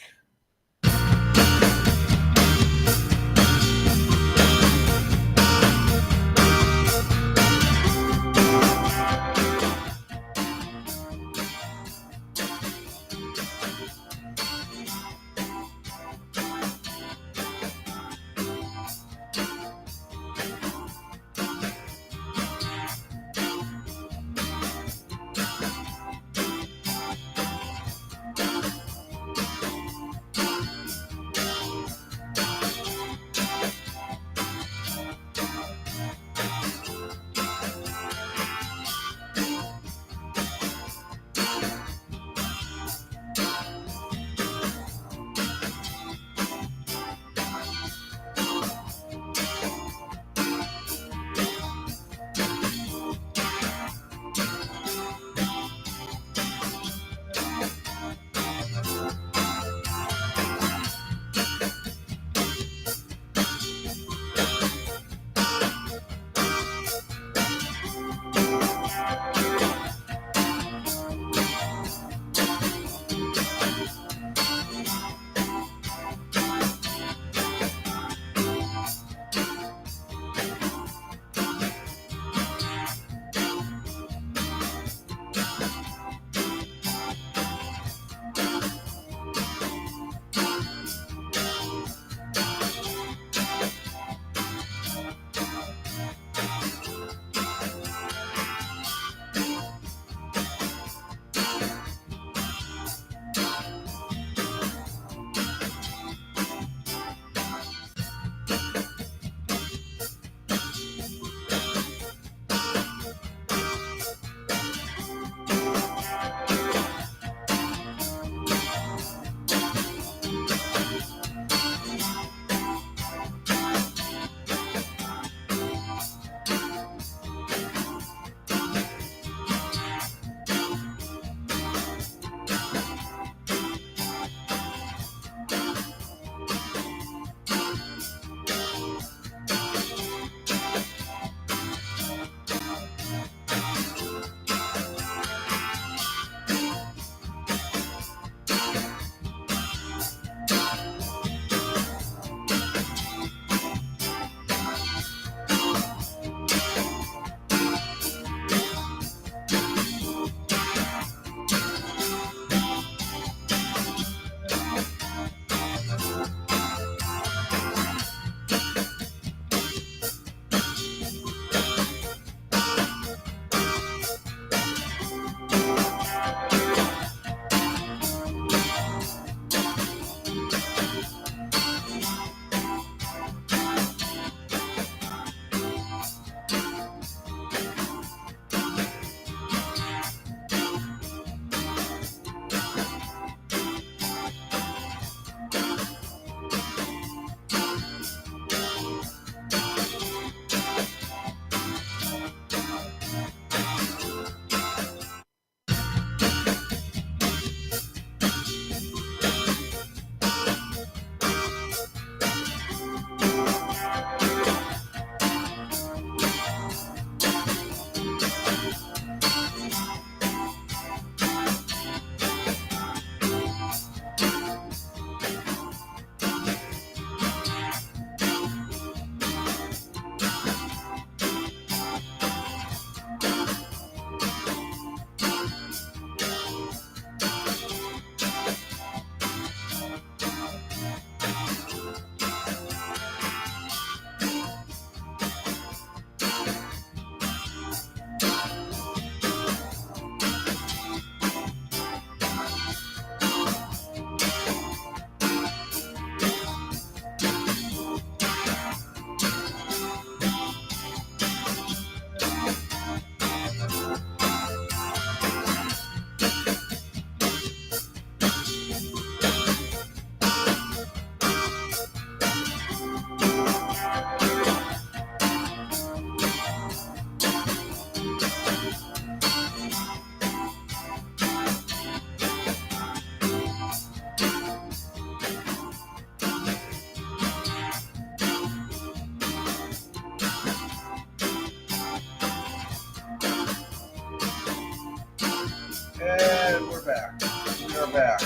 back. We are back.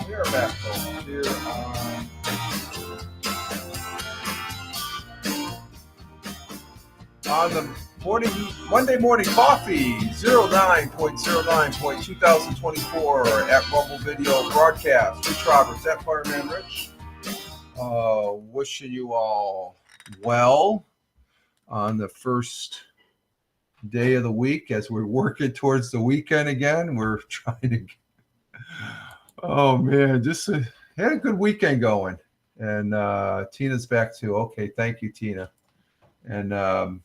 We are back, folks. Here on the Monday morning coffee 09.09.2024 at Rumble Video Broadcast. Rich Roberts at Fireman Rich. Wishing you all well on the first day of the week as we're working towards the weekend again. We're trying to, oh man, just had a good weekend going. And Tina's back too. Okay, thank you, Tina. And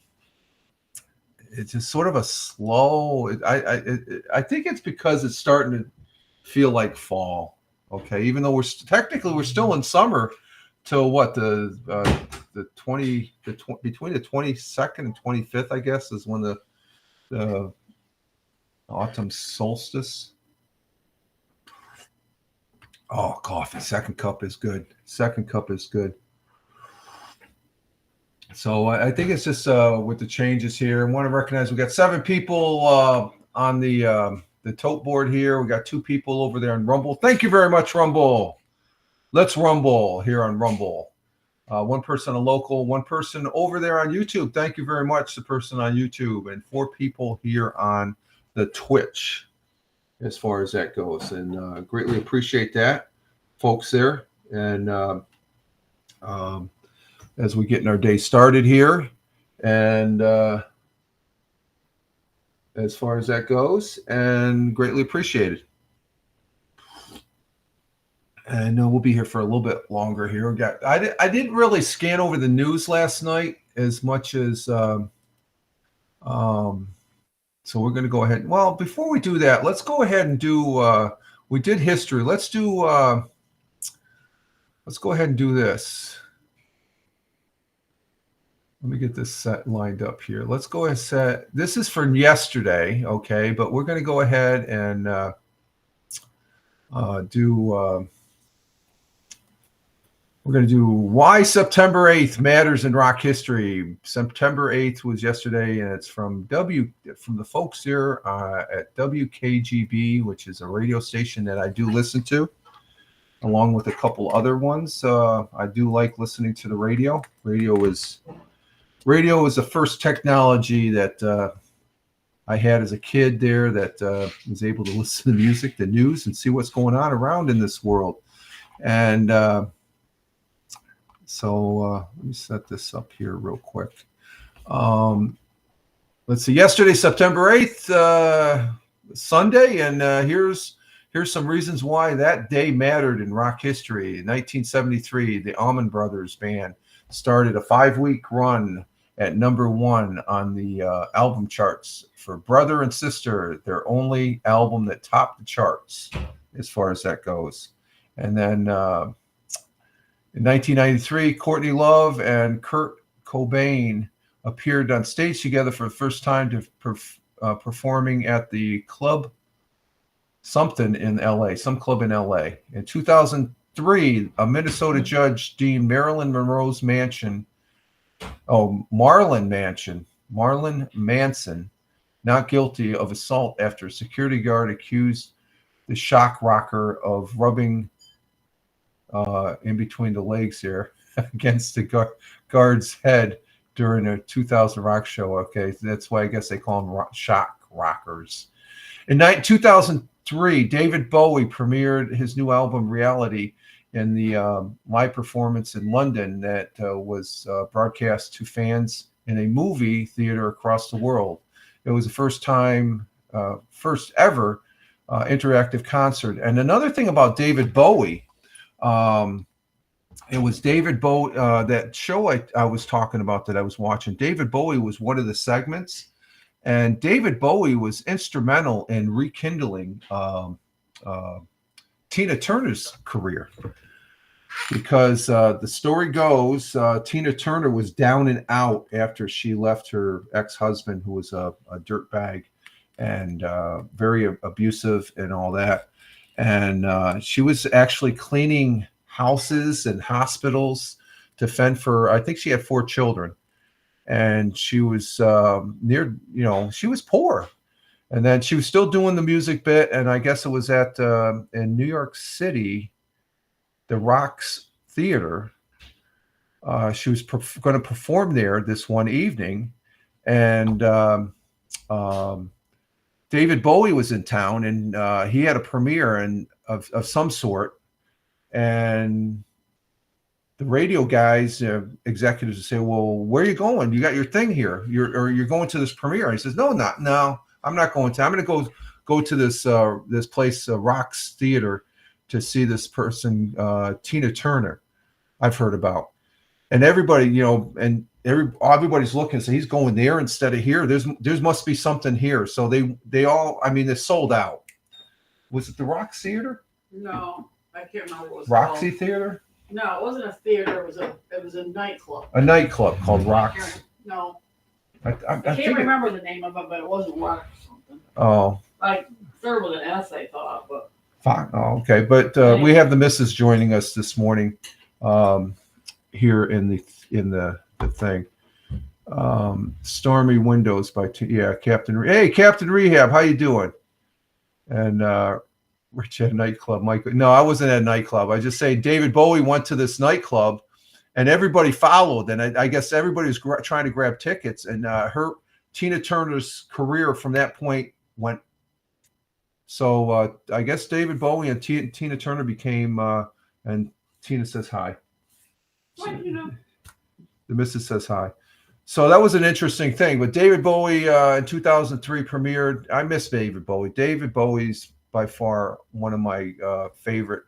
it's just sort of a slow. I think it's because it's starting to feel like fall. Okay, even though we're still in summer till what the 20 between the 22nd and 25th, I guess, is when the autumn solstice. Oh, coffee. Second cup is good. So I think it's just with the changes here. I want to recognize we got 7 people on the tote board here. We got 2 people over there on Rumble. Thank you very much, Rumble. Let's rumble here on Rumble. 1 person on local, 1 person over there on YouTube. Thank you very much, the person on YouTube, and 4 people here on the Twitch as far as that goes. And greatly appreciate that, folks there. And as we getting our day started here, and as far as that goes, and greatly appreciated. And we'll be here for a little bit longer here. I didn't really scan over the news last night as much as so we're going to go ahead. Well, before we do that, let's go ahead and do we did history. Let's go ahead and do this. Let me get this set lined up here. Let's go ahead and set. This is from yesterday, okay? But we're going to go ahead and do. We're going to do why September 8th matters in rock history. September 8th was yesterday, and it's from the folks here at WKGB, which is a radio station that I do listen to, along with a couple other ones. I do like listening to the radio. Radio is the first technology that I had as a kid there that was able to listen to music, the news, and see what's going on around in this world. And so let me set this up here real quick. Let's see. Yesterday, September 8th, Sunday, and here's some reasons why that day mattered in rock history. In 1973, the Allman Brothers Band started a 5-week run at #1 on the album charts for Brother and Sister, their only album that topped the charts as far as that goes. And then in 1993, Courtney Love and Kurt Cobain appeared on stage together for the first time to performing at the club something in LA, some club in LA. In 2003, a Minnesota judge deemed Marilyn Manson, not guilty of assault after a security guard accused the shock rocker of rubbing in between the legs here against the guard's head during a 2000 rock show. Okay, that's why I guess they call them shock rockers. In 2003, David Bowie premiered his new album Reality in the live performance in London that was broadcast to fans in a movie theater across the world. It was the first ever interactive concert. And another thing about David Bowie, it was David Bowie, that show I was talking about that I was watching. David Bowie was one of the segments, and David Bowie was instrumental in rekindling Tina Turner's career. Because the story goes, Tina Turner was down and out after she left her ex-husband, who was a dirtbag and very abusive and all that. And she was actually cleaning houses and hospitals to fend for, I think she had 4 children. And she was she was poor. And then she was still doing the music bit, and I guess it was at in New York City, the Rocks Theater. She was going to perform there this one evening, and David Bowie was in town, and he had a premiere of some sort, and the radio guys, executives, would say, "Well, where are you going? You got your thing here. You're going to this premiere." And he says, "No, I'm not going to. I'm going to go to this place, Rocks Theater, to see this person, Tina Turner, I've heard about." And everybody, and everybody's looking. So he's going there instead of here. There's must be something here. So they all, I mean, they sold out. Was it the Rocks Theater? No, I can't remember what it was Roxy called. Theater? No, it wasn't a theater. It was a nightclub. A nightclub called Rocks. No, I can't remember the name of it, but it wasn't Rocks or something. Oh. Like third with an S, I thought, but. Fine. Oh, okay. But we have the missus joining us this morning here in the thing. Stormy Windows by Captain. Hey, Captain Rehab, how you doing? And Rich at a nightclub. Mike, no, I wasn't at a nightclub. I just say David Bowie went to this nightclub, and everybody followed. And I guess everybody was trying to grab tickets. And Tina Turner's career from that point went. So I guess David Bowie and Tina Turner became. And Tina says hi. What, you know? The missus says hi. So that was an interesting thing. But David Bowie in 2003 premiered. I miss David Bowie. David Bowie's by far one of my favorite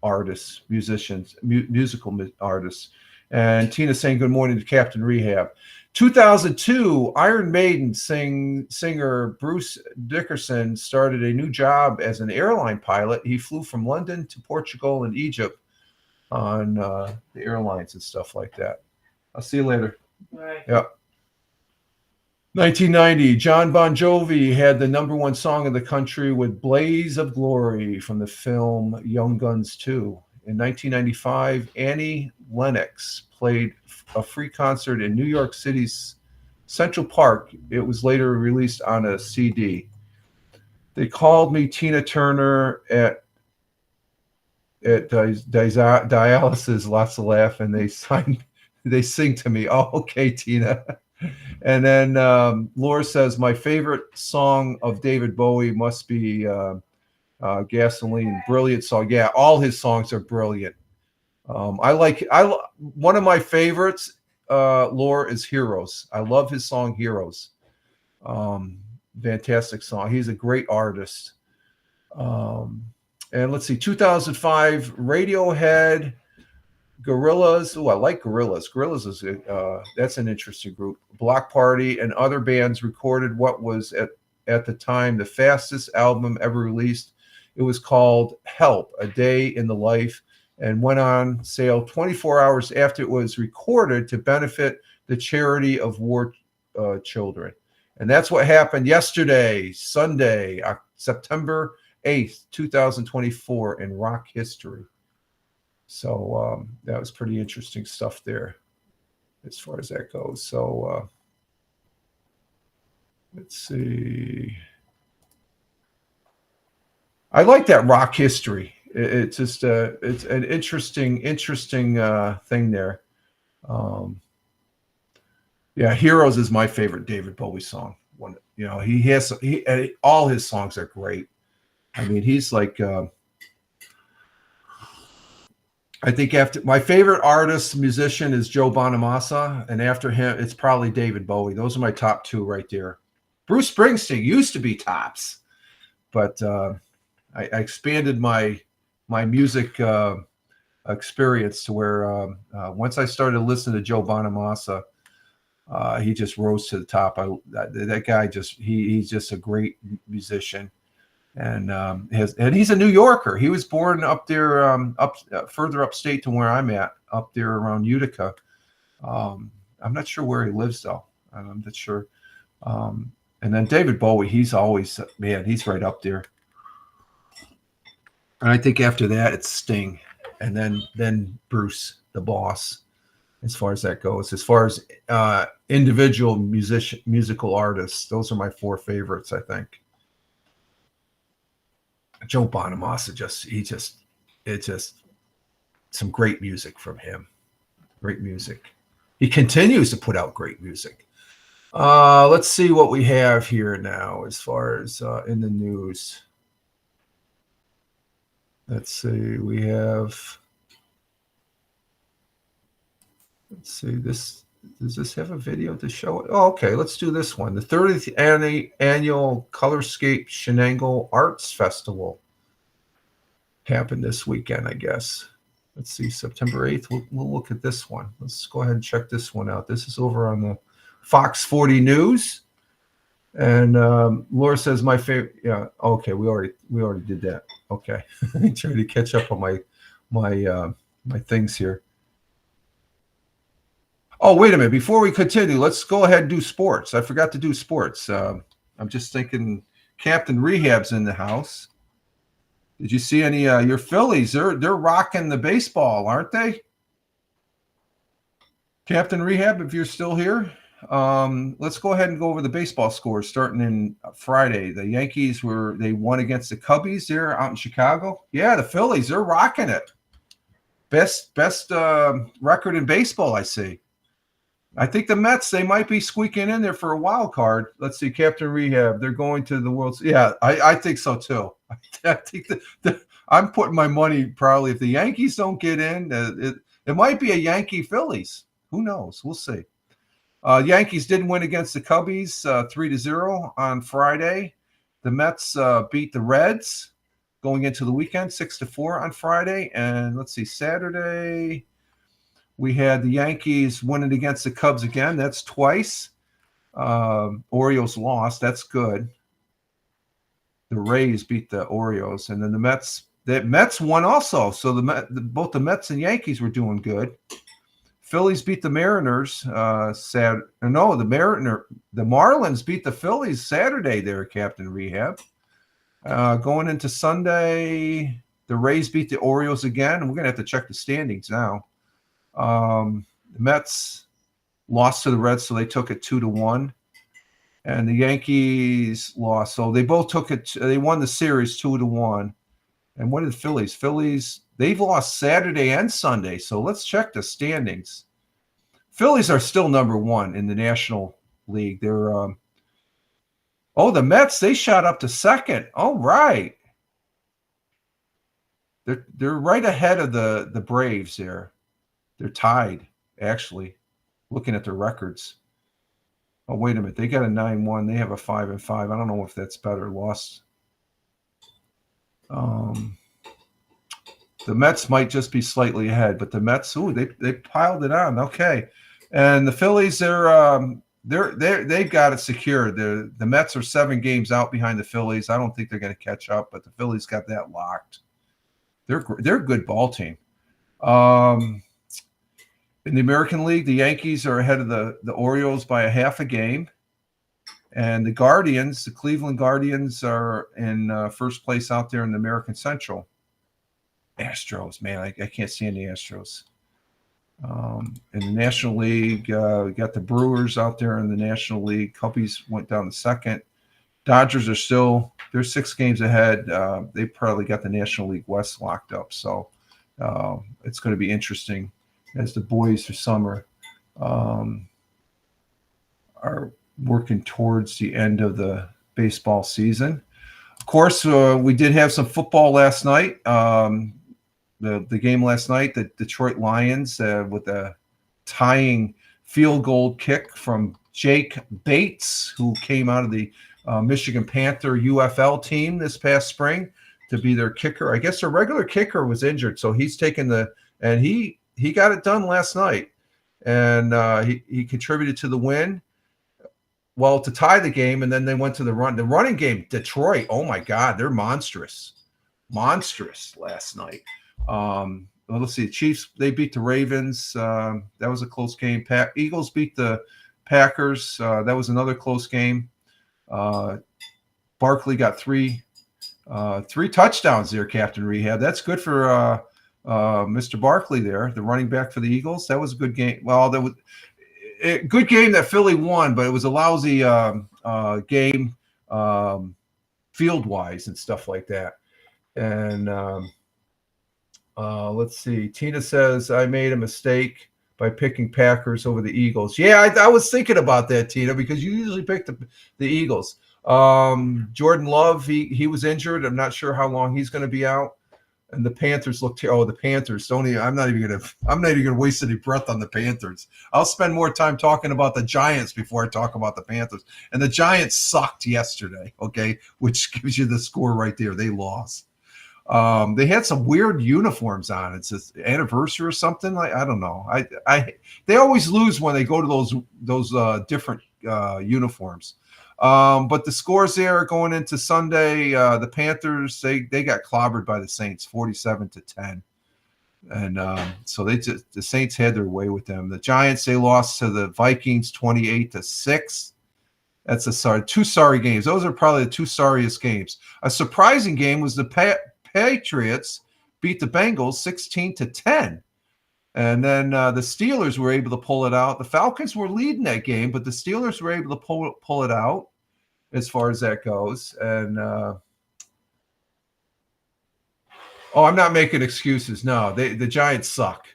artists, musicians, musical artists. And Tina saying good morning to Captain Rehab. 2002, Iron Maiden singer Bruce Dickinson started a new job as an airline pilot. He flew from London to Portugal and Egypt on the airlines and stuff like that. I'll see you later. Right. Yep. 1990, John Bon Jovi had the #1 song in the country with Blaze of Glory from the film Young Guns 2. In 1995, Annie Lennox played a free concert in New York City's Central Park. It was later released on a CD. They called me Tina Turner at dialysis, lots of laugh, and they sing to me. Oh, okay, Tina. And then Laura says, my favorite song of David Bowie must be Gasoline. Brilliant song. Yeah, all his songs are brilliant. One of my favorites, Laura, is Heroes. I love his song Heroes. Fantastic song. He's a great artist. And let's see, 2005, Radiohead, Gorillaz. Oh, I like Gorillaz. Gorillaz is that's an interesting group. Block Party and other bands recorded what was at the time the fastest album ever released. It was called Help, A Day in the Life, and went on sale 24 hours after it was recorded to benefit the charity of war children. And that's what happened yesterday, Sunday, September 8th, 2024, in rock history. So that was pretty interesting stuff there as far as that goes. So let's see. I like that rock history. It's just it's an interesting thing there. Yeah, Heroes is my favorite David Bowie song. All his songs are great. I mean, he's like. I think after my favorite artist, musician is Joe Bonamassa, and after him, it's probably David Bowie. Those are my top two right there. Bruce Springsteen used to be tops, but I expanded my music experience to where once I started listening to Joe Bonamassa, he just rose to the top. That guy he's just a great musician. And he's a New Yorker. He was born up there, further upstate to where I'm at, up there around Utica. I'm not sure where he lives though. I'm not sure. And then David Bowie, he's always he's right up there. And I think after that it's Sting, and then Bruce, the boss. as far as that goes. As far as individual musical artists, those are my 4 favorites, I think. Joe Bonamassa it's just some great music from him. Great music. He continues to put out great music. Let's see what we have here now as far as in the news. Let's see. We have. Let's see this. Does this have a video to show it? Oh, okay. Let's do this one. The 30th annual Colorscape Shenango Arts Festival happened this weekend, I guess. Let's see, September 8th. We'll look at this one. Let's go ahead and check this one out. This is over on the Fox 40 News. And Laura says my favorite. Yeah, okay. We already did that. Okay. I'm trying to catch up on my things here. Oh, wait a minute. Before we continue, let's go ahead and do sports. I forgot to do sports. I'm just thinking Captain Rehab's in the house. Did you see any your Phillies? They're rocking the baseball, aren't they? Captain Rehab, if you're still here, let's go ahead and go over the baseball scores starting in Friday. The Yankees they won against the Cubbies there out in Chicago. Yeah, the Phillies, they're rocking it. Best record in baseball, I see. I think the Mets, they might be squeaking in there for a wild card. Let's see, Captain Rehab, they're going to the World Series. Yeah, I think so too. I think I'm putting my money probably if the Yankees don't get in, it might be a Yankee Phillies. Who knows? We'll see. Yankees didn't win against the Cubbies 3-0 on Friday. The Mets beat the Reds going into the weekend 6-4 on Friday. And let's see, Saturday we had the Yankees winning against the Cubs again. That's twice. Orioles lost. That's good. The Rays beat the Orioles, and then the Mets won also. So both the Mets and Yankees were doing good. Phillies beat the Mariners. The Marlins beat the Phillies Saturday there, Captain Rehab. Going into Sunday, the Rays beat the Orioles again, and we're gonna have to check the standings now. The Mets lost to the Reds, so they took it 2-1. And the Yankees lost. So they both took it. They won the series 2-1. And what did the Phillies? Phillies, they've lost Saturday and Sunday. So let's check the standings. Phillies are still number 1 in the National League. They're the Mets, they shot up to second. All right. They're right ahead of the Braves there. They're tied, actually, looking at their records. Oh, wait a minute. They got a 9-1. They have a 5-5. I don't know if that's better. Lost. The Mets might just be slightly ahead, but the Mets, they piled it on. Okay. And the Phillies, they've got it secured. The Mets are 7 games out behind the Phillies. I don't think they're going to catch up, but the Phillies got that locked. They're a good ball team. In the American League, the Yankees are ahead of the Orioles by a half a game. And the Cleveland Guardians are in first place out there in the American Central. Astros, man, I can't see any Astros. In the National League, we got the Brewers out there in the National League. Cubbies went down to second. Dodgers they're 6 games ahead. They probably got the National League West locked up. So it's going to be interesting as the boys for summer are working towards the end of the baseball season. Of course, we did have some football last night. The game last night, the Detroit Lions with a tying field goal kick from Jake Bates, who came out of the Michigan Panther UFL team this past spring to be their kicker. I guess their regular kicker was injured, so he's taken he got it done last night, and he contributed to the win. Well, to tie the game, and then they went to the running game. Detroit, oh my God, they're monstrous last night. Let's see, Chiefs, they beat the Ravens. That was a close game. Eagles beat the Packers. That was another close game. Barkley got three touchdowns there, Captain Rehab. That's good for Mr. Barkley there, the running back for the Eagles. That was a good game. Well, that was a good game that Philly won, but it was a lousy game field-wise and stuff like that. And let's see. Tina says, I made a mistake by picking Packers over the Eagles. Yeah, I was thinking about that, Tina, because you usually pick the Eagles. Jordan Love, he was injured. I'm not sure how long he's going to be out. And the Panthers look. The Panthers. I'm not even gonna waste any breath on the Panthers. I'll spend more time talking about the Giants before I talk about the Panthers. And the Giants sucked yesterday. Okay, which gives you the score right there. They lost. They had some weird uniforms on. It's an anniversary or something. I don't know. They always lose when they go to those different uniforms. But the scores there going into Sunday, the Panthers, they got clobbered by the Saints 47-10. And so the Saints had their way with them. The Giants, they lost to the Vikings 28-6. That's two sorry games. Those are probably the two sorriest games. A surprising game was the Patriots beat the Bengals 16-10. And then the Steelers were able to pull it out. The Falcons were leading that game, but the Steelers were able to pull it out as far as that goes. And I'm not making excuses. No, the Giants suck.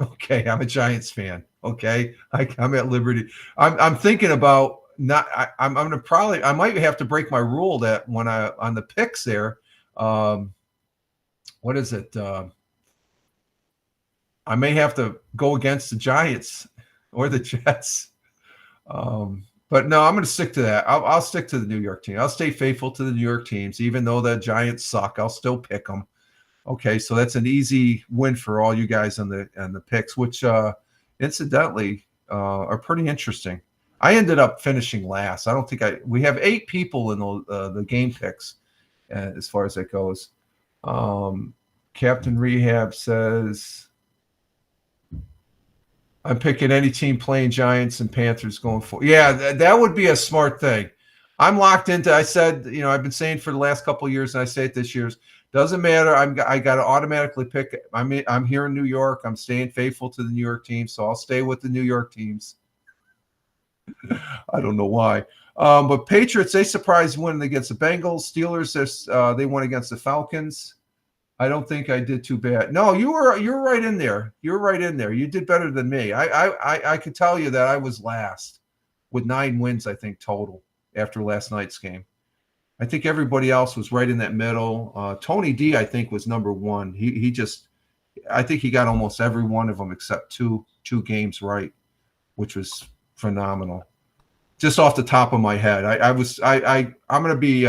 Okay, I'm a Giants fan. Okay, I'm at liberty. I'm thinking about not. I'm gonna probably. I might have to break my rule that when on the picks there. What is it? I may have to go against the Giants or the Jets. But no, I'm going to stick to that. I'll stick to the New York team. I'll stay faithful to the New York teams, even though the Giants suck. I'll still pick them. Okay, so that's an easy win for all you guys on the picks, which incidentally are pretty interesting. I ended up finishing last. I don't think we have 8 people in the game picks as far as that goes. Captain Rehab says, I'm picking any team playing Giants and Panthers going forward. Yeah, that would be a smart thing. I'm locked into. I said, I've been saying for the last couple of years, and I say it this year. Doesn't matter. I got to automatically pick. I'm here in New York. I'm staying faithful to the New York team, so I'll stay with the New York teams. I don't know why. But Patriots, they surprised winning against the Bengals. Steelers, they won against the Falcons. I don't think I did too bad. No, you're right in there. You're right in there. You did better than me. I could tell you that I was last with 9 wins, I think, total after last night's game. I think everybody else was right in that middle. Tony D, I think, was number 1. I think he got almost every one of them except two games right, which was phenomenal. Just off the top of my head, I'm going to be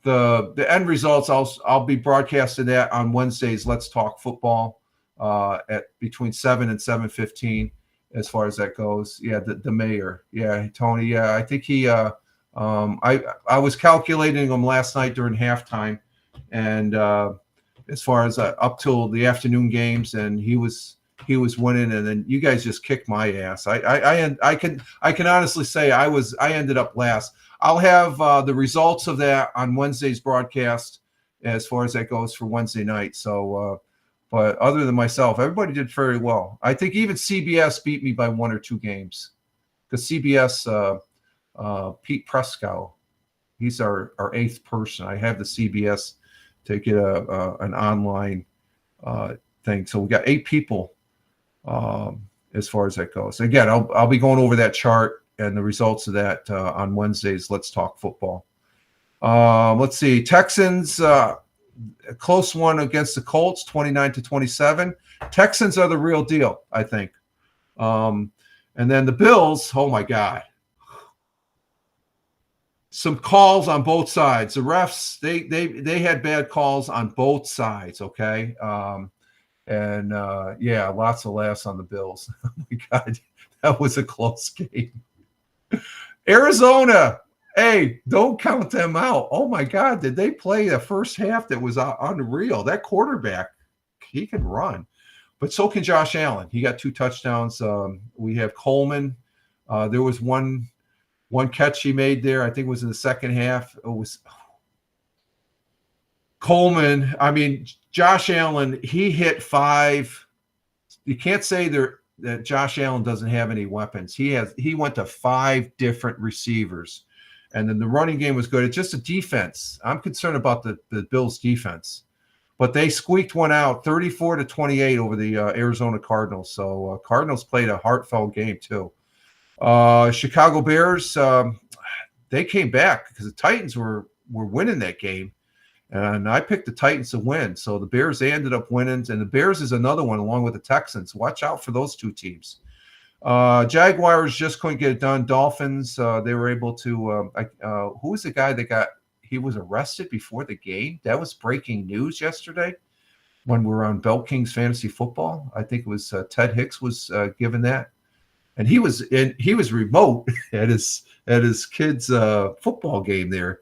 the end results. I'll be broadcasting that on Wednesdays. Let's Talk Football at between 7 and 7:15 as far as that goes. Yeah, the mayor. Yeah, Tony. Yeah, I think he. I was calculating him last night during halftime, and as far as up till the afternoon games, and he was winning, and then you guys just kicked my ass. I can honestly say I ended up last. I'll have the results of that on Wednesday's broadcast as far as that goes for Wednesday night. So, but other than myself, everybody did very well. I think even CBS beat me by 1 or 2 games. Because CBS, Pete Preskow, he's our 8th person. I have the CBS to get an online thing. So we got 8 people as far as that goes. Again, I'll be going over that chart and the results of that on Wednesdays. Let's Talk Football. Let's see. Texans, a close one against the Colts, 29-27. Texans are the real deal, I think. And then the Bills, oh my God. Some calls on both sides. The refs, they had bad calls on both sides, okay? And lots of laughs on the Bills. Oh my God, that was a close game. Arizona, hey, don't count them out. Oh my God, did they play the first half that was unreal? That quarterback, he can run, but so can Josh Allen. He got 2 touchdowns. We have Coleman. There was one catch he made there. I think it was in the second half. It was Coleman. I mean, Josh Allen, he hit 5. You can't say that Josh Allen doesn't have any weapons. He went to 5 different receivers, and then the running game was good. It's just a defense. I'm concerned about the Bills' defense, but they squeaked one out, 34-28 over the Arizona Cardinals. So Cardinals played a heartfelt game too. Chicago Bears, they came back because the Titans were winning that game. And I picked the Titans to win. So the Bears, they ended up winning. And the Bears is another one along with the Texans. Watch out for those 2 teams. Jaguars just couldn't get it done. Dolphins, they were able to who was the guy that he was arrested before the game? That was breaking news yesterday when we were on Bell Kings Fantasy Football. I think it was Ted Hicks was given that. And he was remote at his kids' football game there,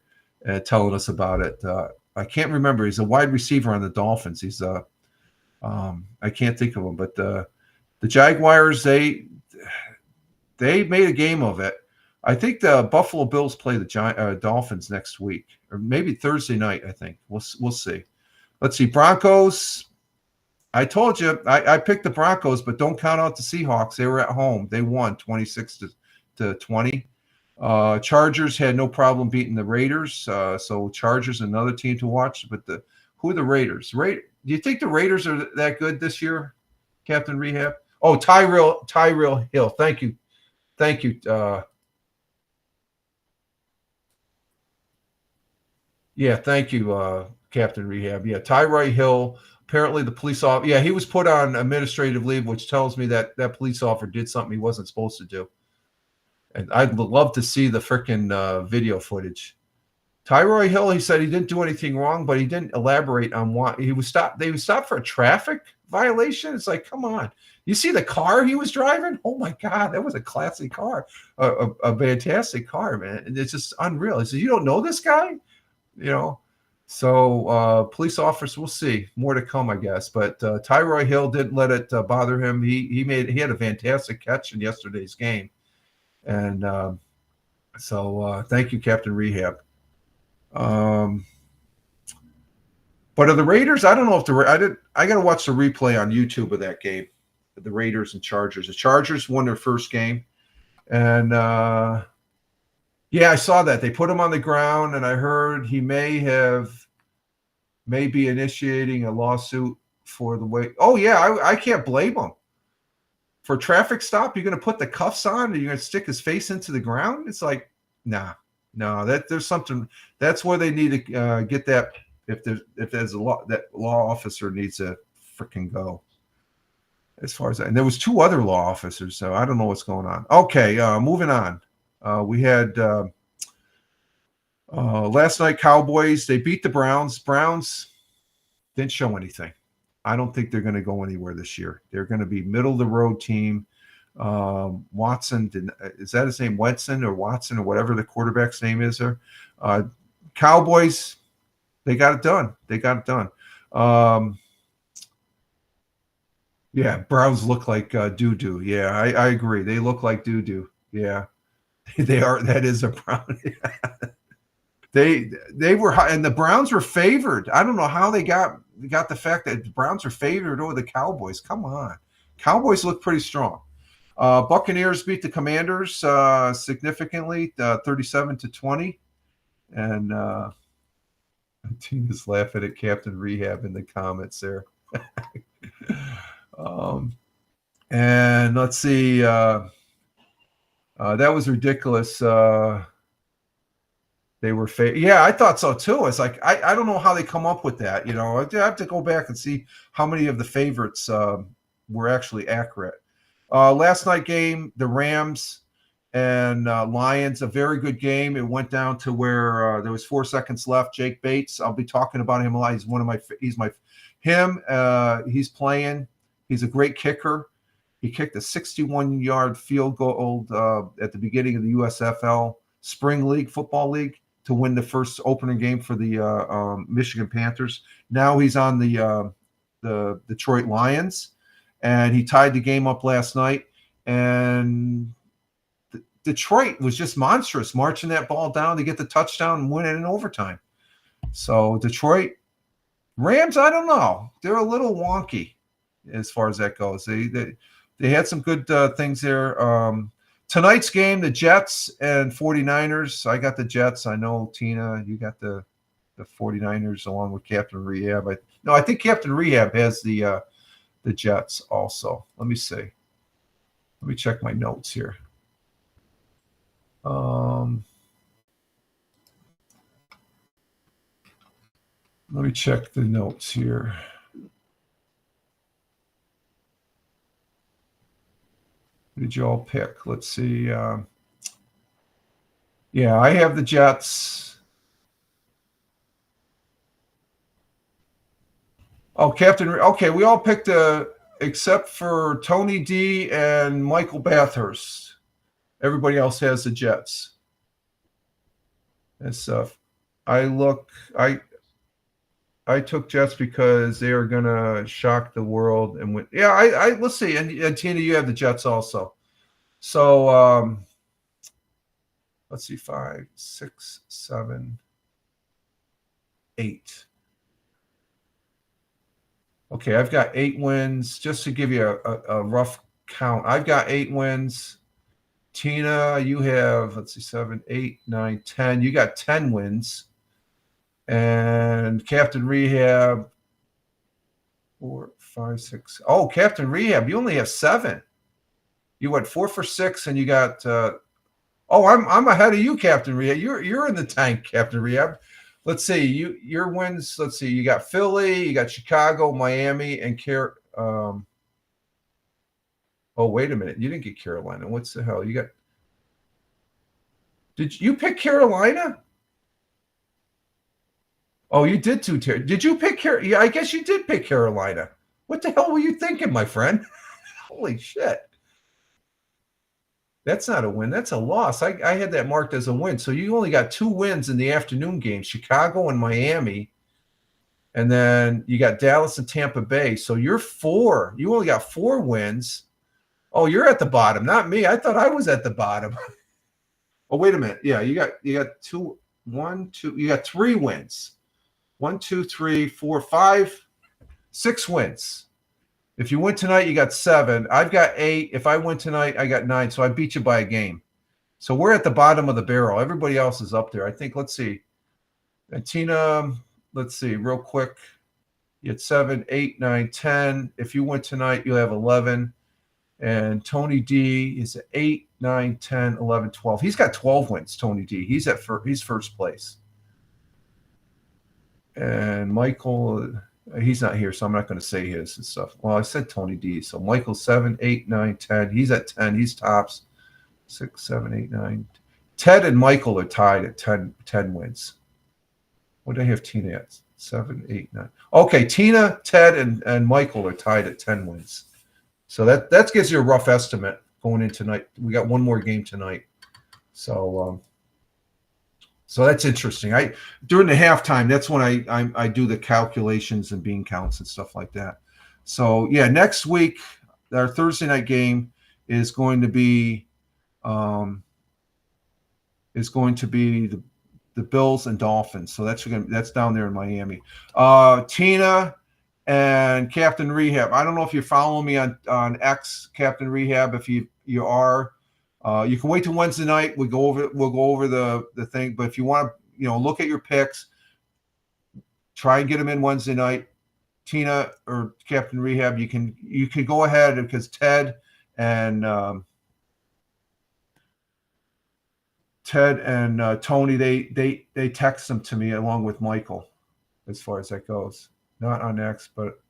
telling us about it. I can't remember. He's a wide receiver on the Dolphins. He's I can't think of him, but the Jaguars, they made a game of it. I think the Buffalo Bills play the Dolphins next week, or maybe Thursday night. I think we'll see. Let's see. Broncos. I told you I picked the Broncos, but don't count out the Seahawks. They were at home. They won 26-20. Chargers had no problem beating the Raiders. So Chargers, another team to watch. But who are the Raiders? Do you think the Raiders are that good this year, Captain Rehab? Oh, Tyrell Hill. Thank you. Yeah, thank you, Captain Rehab. Yeah, Tyrell Hill. Apparently the police officer, he was put on administrative leave, which tells me that police officer did something he wasn't supposed to do. And I'd love to see the freaking video footage. Tyrell Hill, he said he didn't do anything wrong, but he didn't elaborate on why he was stopped. They was stopped for a traffic violation. It's like, come on. You see the car he was driving? Oh my God, that was a classic car, a fantastic car, man. And it's just unreal. He said, you don't know this guy? So police officers, we'll see. More to come, I guess. But Tyrell Hill didn't let it bother him. He had a fantastic catch in yesterday's game. And so thank you, Captain Rehab. But are the Raiders? I don't know if I got to watch the replay on YouTube of that game, the Raiders and Chargers. The Chargers won their first game, and I saw that they put him on the ground, and I heard he may be initiating a lawsuit for the way. Oh yeah, I can't blame him. For a traffic stop, you're going to put the cuffs on and you're going to stick his face into the ground? It's like, no, there's something. That's where they need to get that. If there's a law, that law officer needs to freaking go. As far as that, and there was 2 other law officers, so I don't know what's going on. Okay, moving on. We had last night Cowboys. They beat the Browns. Browns didn't show anything. I don't think they're going to go anywhere this year. They're going to be middle of the road team. Watson, is that his name? Watson or whatever the quarterback's name is there. Cowboys, they got it done. Browns look like doo-doo. Yeah, I agree. They look like doo-doo. Yeah, they are. That is a Brown. They were high, and the Browns were favored. I don't know how they got the fact that the Browns are favored over the Cowboys. Come on. Cowboys look pretty strong. Buccaneers beat the Commanders significantly, 37-20. And Tina's laughing at Captain Rehab in the comments there. And let's see. That was ridiculous. They were I thought so too. It's like I don't know how they come up with that. I have to go back and see how many of the favorites were actually accurate. Last night game, the Rams and Lions, a very good game. It went down to where there was 4 seconds left. Jake Bates, I'll be talking about him a lot. He's playing. He's a great kicker. He kicked a 61-yard field goal at the beginning of the USFL Spring League Football League to win the first opening game for the Michigan Panthers. Now he's on the Detroit Lions, and he tied the game up last night. And Detroit was just monstrous, marching that ball down to get the touchdown and win it in overtime. So Detroit, Rams, I don't know. They're a little wonky as far as that goes. They had some good things there. Tonight's game, the Jets and 49ers. I got the Jets. I know, Tina, you got the 49ers along with Captain Rehab. I think Captain Rehab has the Jets also. Let me see. Let me check my notes here. Let me check the notes here. Who did you all pick? Let's see. Yeah, I have the Jets. Oh, Captain. Okay, we all picked except for Tony D and Michael Bathurst. Everybody else has the Jets and stuff. I took Jets because they are gonna shock the world and win. Yeah, let's see. And Tina, you have the Jets also. So let's see, 5, 6, 7, 8. Okay, I've got 8 wins. Just to give you a rough count, I've got 8 wins. Tina, you have, let's see, 7, 8, 9, 10. You got 10 wins. And Captain Rehab, 4, 5, 6. Oh, Captain Rehab, you only have 7. You went 4 for 6, and you got. I'm ahead of you, Captain Rehab. You're in the tank, Captain Rehab. Let's see, your wins. Let's see, you got Philly, you got Chicago, Miami, and Oh, wait a minute, you didn't get Carolina. What's the hell you got? Did you pick Carolina? Oh, you did too, Terry. Did you pick Carolina? Yeah, I guess you did pick Carolina. What the hell were you thinking, my friend? Holy shit. That's not a win. That's a loss. I had that marked as a win. So you only got 2 wins in the afternoon games, Chicago and Miami. And then you got Dallas and Tampa Bay. So you're 4. You only got 4 wins. Oh, you're at the bottom, not me. I thought I was at the bottom. Oh, wait a minute. Yeah, you got 2, 1, 2. You got 3 wins. 1, 2, 3, 4, 5, 6 wins. If you win tonight, you got 7. I've got 8. If I win tonight, I got 9. So I beat you by a game. So we're at the bottom of the barrel. Everybody else is up there. I think, let's see. And Tina, let's see, real quick. You had 7, 8, 9, 10. If you win tonight, you'll have 11. And Tony D is at 8, 9, 10, 11, 12. He's got 12 wins, Tony D. He's first place. And Michael, he's not here, so I'm not going to say his and stuff. Well, I said Tony D. So Michael, 7, 8, 9, 10. He's at 10. He's tops. 6, 7, 8, 9. Ted and Michael are tied at 10 wins. What do I have Tina at? 7, 8, 9. Okay, Tina, Ted, and Michael are tied at 10 wins. So that gives you a rough estimate going in tonight. We got one more game tonight. So that's interesting. During the halftime, that's when I do the calculations and bean counts and stuff like that. So yeah, next week our Thursday night game is going to be the Bills and Dolphins. So that's down there in Miami. Tina and Captain Rehab. I don't know if you're following me on X, Captain Rehab. If you are. You can wait till Wednesday night. We'll go over the thing. But if you want to, look at your picks, try and get them in Wednesday night. Tina or Captain Rehab, you can go ahead because Ted and Tony they text them to me along with Michael, as far as that goes. Not on X, but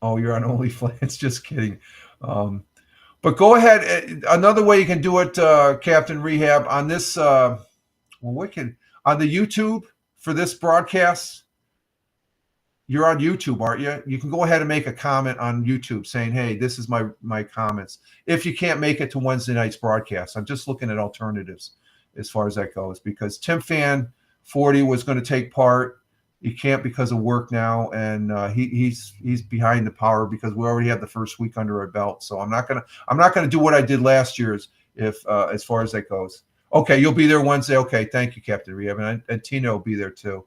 you're on OnlyFans. Just kidding. But go ahead. Another way you can do it, Captain Rehab, on this, on the YouTube for this broadcast. You're on YouTube, aren't you? You can go ahead and make a comment on YouTube saying, "Hey, this is my comments." If you can't make it to Wednesday night's broadcast, I'm just looking at alternatives as far as that goes because Tim Fan 40 was going to take part. He can't because of work now, and he's behind the power because we already have the first week under our belt. So I'm not gonna do what I did last year as far as that goes. Okay, you'll be there Wednesday. Okay, thank you, Captain Rehab, and Tina will be there too.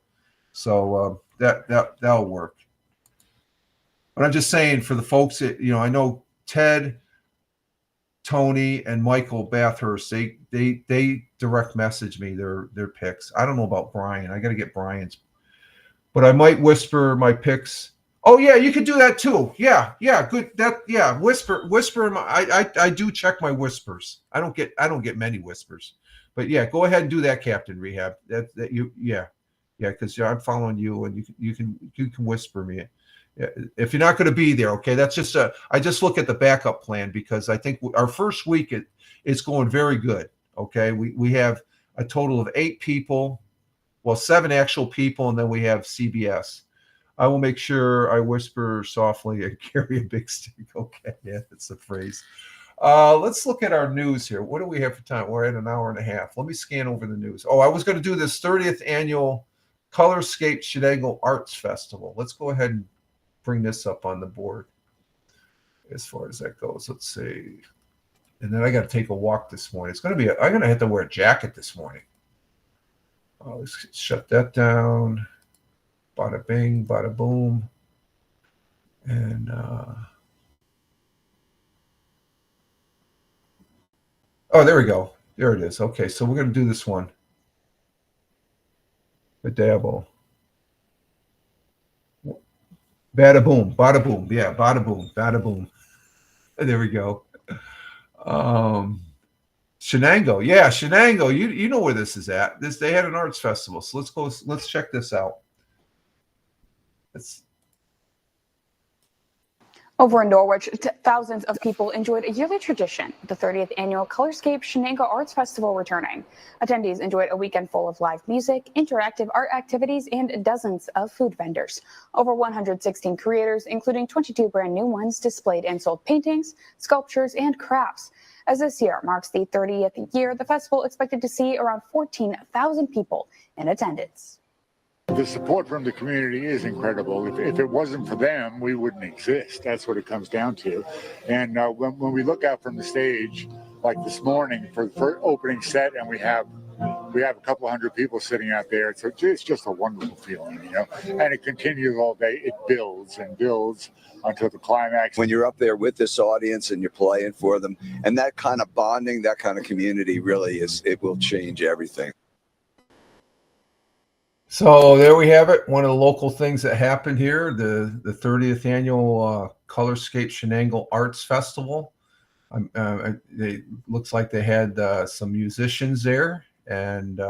So that'll work. But I'm just saying for the folks that, I know Ted, Tony, and Michael Bathurst, they direct message me their picks. I don't know about Brian. I got to get Brian's, but I might whisper my picks. Oh yeah, you can do that too. Yeah, good. Whisper. I do check my whispers. I don't get many whispers, but yeah, go ahead and do that, Captain Rehab. That you because I'm following you, and you can whisper me. If you're not going to be there, okay, that's just I just look at the backup plan because I think our first week it's going very good. Okay, we have a total of 8 people, well 7 actual people, and then we have CBS. I will make sure I whisper softly and carry a big stick. Okay, yeah, that's the phrase. Let's look at our news here. What do we have for time? We're at an hour and a half. Let me scan over the news. Oh, I was going to do this 30th annual Colorscape Shenango Arts Festival. Let's go ahead and bring this up on the board as far as that goes. Let's see. And then I got to take a walk this morning. I'm going to have to wear a jacket this morning. Let's shut that down. Bada bing, bada boom. And there we go. There it is. Okay, so we're going to do this one. The dabble. Bada boom, bada boom. Yeah, bada boom, bada boom. There we go. Shenango. Yeah, Shenango. You know where this is at. They had an arts festival. So let's check this out. Over in Norwich, thousands of people enjoyed a yearly tradition, the 30th annual Colorscape Shenango Arts Festival returning. Attendees enjoyed a weekend full of live music, interactive art activities, and dozens of food vendors. Over 116 creators, including 22 brand new ones, displayed and sold paintings, sculptures, and crafts. As this year marks the 30th year, the festival expected to see around 14,000 people in attendance. The support from the community is incredible. If it wasn't for them, we wouldn't exist. That's what it comes down to. And when we look out from the stage, like this morning for opening set, and we have a couple hundred people sitting out there, so it's just a wonderful feeling, And it continues all day. It builds and builds until the climax. When you're up there with this audience and you're playing for them, and that kind of bonding, that kind of community it will change everything. So there we have it. One of the local things that happened here, the 30th annual Colorscape Shenango Arts Festival. It looks like they had some musicians there, and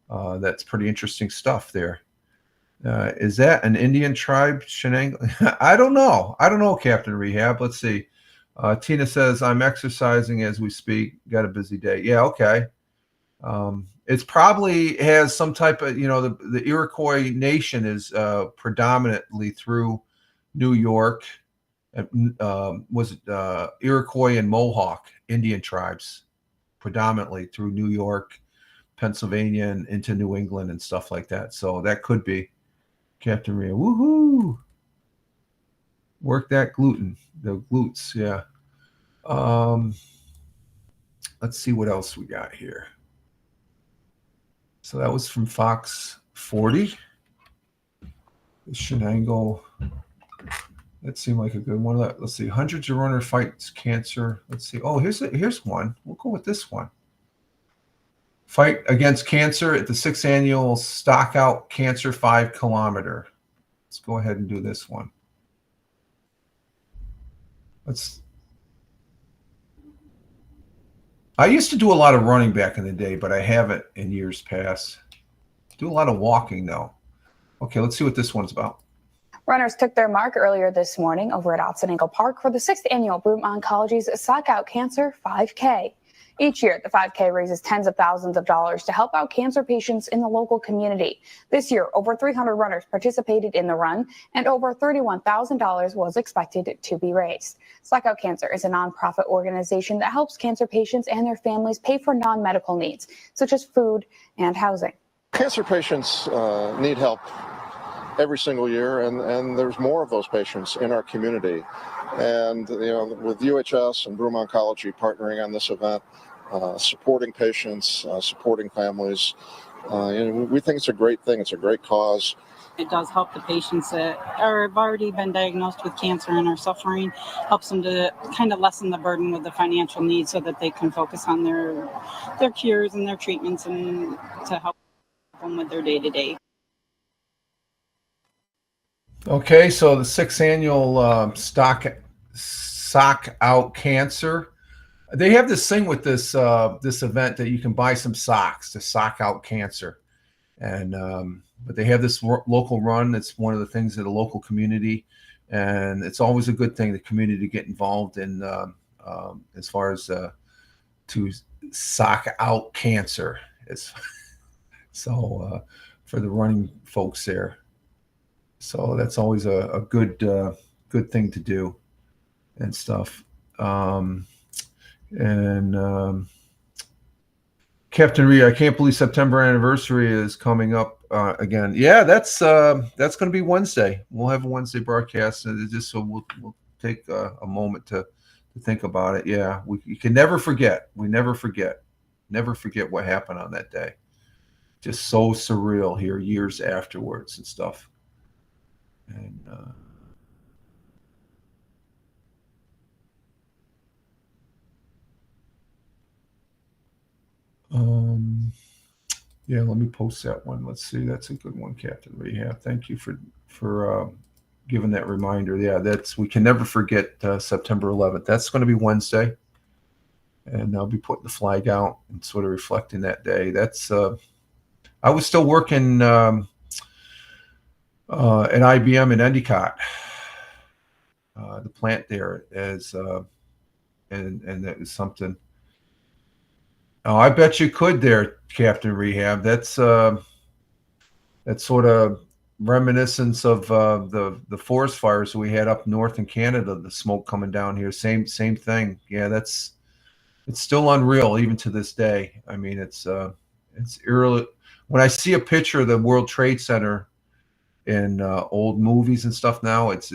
that's pretty interesting stuff there. Is that an Indian tribe, Shenango? I don't know, Captain Rehab. Let's see. Tina says, I'm exercising as we speak. Got a busy day. Yeah, okay. It's probably has some type of, the Iroquois nation is predominantly through New York. Was it Iroquois and Mohawk Indian tribes predominantly through New York, Pennsylvania, and into New England and stuff like that. So that could be Captain Rhea. Woohoo! Work that gluten, the glutes, yeah. Let's see what else we got here. So that was from Fox 40. The Shenango. That seemed like a good one. Let's see. Hundreds of runner fights cancer. Let's see. Oh, here's one. We'll go with this one. Fight against cancer at the 6th annual Stockout Cancer 5 kilometer. Let's go ahead and do this one. I used to do a lot of running back in the day, but I haven't in years past. Do a lot of walking though. Okay, let's see what this one's about. Runners took their mark earlier this morning over at Otsiningo Park for the 6th annual Broome Oncology's Stockout Cancer 5K. Each year, the 5K raises tens of thousands of dollars to help out cancer patients in the local community. This year, over 300 runners participated in the run, and over $31,000 was expected to be raised. Stockout Cancer is a nonprofit organization that helps cancer patients and their families pay for non-medical needs, such as food and housing. Cancer patients need help every single year, and there's more of those patients in our community. And with UHS and Broome Oncology partnering on this event, supporting patients, supporting families, and we think it's a great thing. It's a great cause. It does help the patients that have already been diagnosed with cancer and are suffering, helps them to kind of lessen the burden with the financial needs so that they can focus on their cures and their treatments and to help them with their day-to-day. Okay, so the 6th annual Sock Out Cancer. They have this thing with this event that you can buy some socks to sock out cancer, and but they have this local run. It's one of the things of the local community, and it's always a good thing the community to get involved in as far as to sock out cancer. So for the running folks there, so that's always a good thing to do and stuff. Captain Rhea, I can't believe September anniversary is coming up again. Yeah, that's going to be Wednesday. We'll have a Wednesday broadcast, and just so we'll take a moment to think about it. Yeah, you can never forget. We never forget what happened on that day. Just so surreal here years afterwards and stuff. And yeah, let me post that one. Let's see. That's a good one, Captain Rehab. Thank you for giving that reminder. Yeah, we can never forget September 11th. That's going to be Wednesday, and I'll be putting the flag out and sort of reflecting that day. That's I was still working at IBM in Endicott, the plant there, as and that was something. Oh, I bet you could there, Captain Rehab. That's sort of reminiscence of the forest fires we had up north in Canada. The smoke coming down here, same thing. Yeah, it's still unreal even to this day. I mean, it's eerily. When I see a picture of the World Trade Center in old movies and stuff now, it's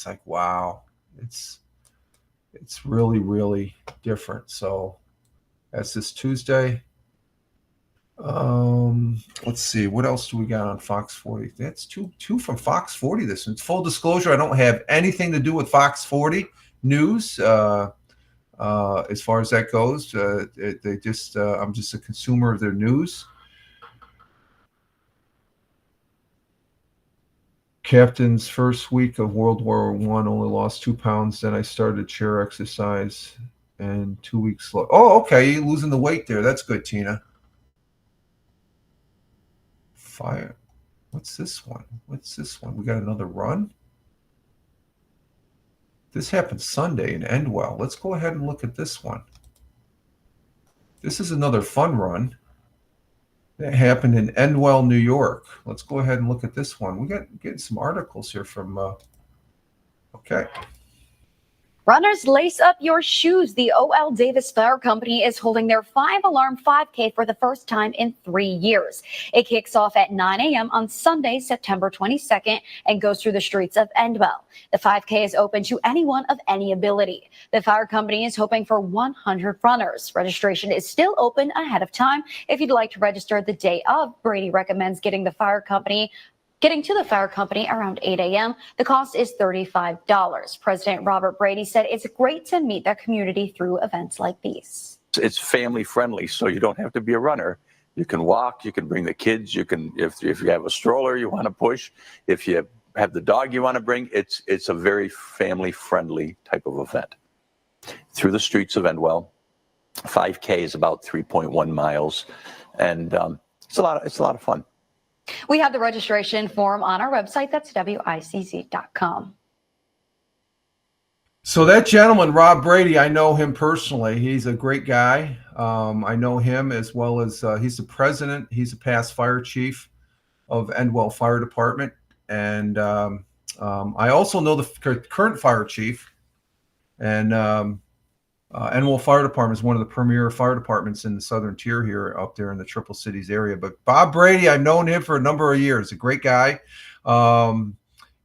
like, wow, it's really, really different. So that's this Tuesday. Let's see, what else do we got on Fox 40? That's two from Fox 40. This one. Full disclosure, I don't have anything to do with Fox 40 news as far as that goes. They just I'm just a consumer of their news. Captain's first week of World War I, only lost 2 pounds. Then I started chair exercise, and 2 weeks. Oh, okay, you're losing the weight there. That's good, Tina. Fire. What's this one? We got another run. This happened Sunday in Endwell. Let's go ahead and look at this one. This is another fun run that happened in Endwell, New York. Let's go ahead and look at this one. We getting some articles here from. Okay. Runners, lace up your shoes. The O.L. Davis Fire Company is holding their 5-alarm 5K for the first time in 3 years. It kicks off at 9 a.m. on Sunday, September 22nd, and goes through the streets of Endwell. The 5K is open to anyone of any ability. The fire company is hoping for 100 runners. Registration is still open ahead of time. If you'd like to register the day of, Brady recommends getting to the fire company around 8 a.m. The cost is $35. President Robert Brady said it's great to meet the community through events like these. It's family friendly, so you don't have to be a runner. You can walk, you can bring the kids, you can, if you have a stroller you want to push, if you have the dog you want to bring, it's a very family friendly type of event. Through the streets of Endwell, 5K is about 3.1 miles, and it's a lot of fun. We have the registration form on our website. That's WICZ.com. So that gentleman, Rob Brady, I know him personally. He's a great guy. I know him as well as he's the president. He's a past fire chief of Endwell Fire Department. And I also know the current fire chief. And Endwell Fire Department is one of the premier fire departments in the southern tier here up there in the Triple Cities area. But Bob Brady, I've known him for a number of years. A great guy.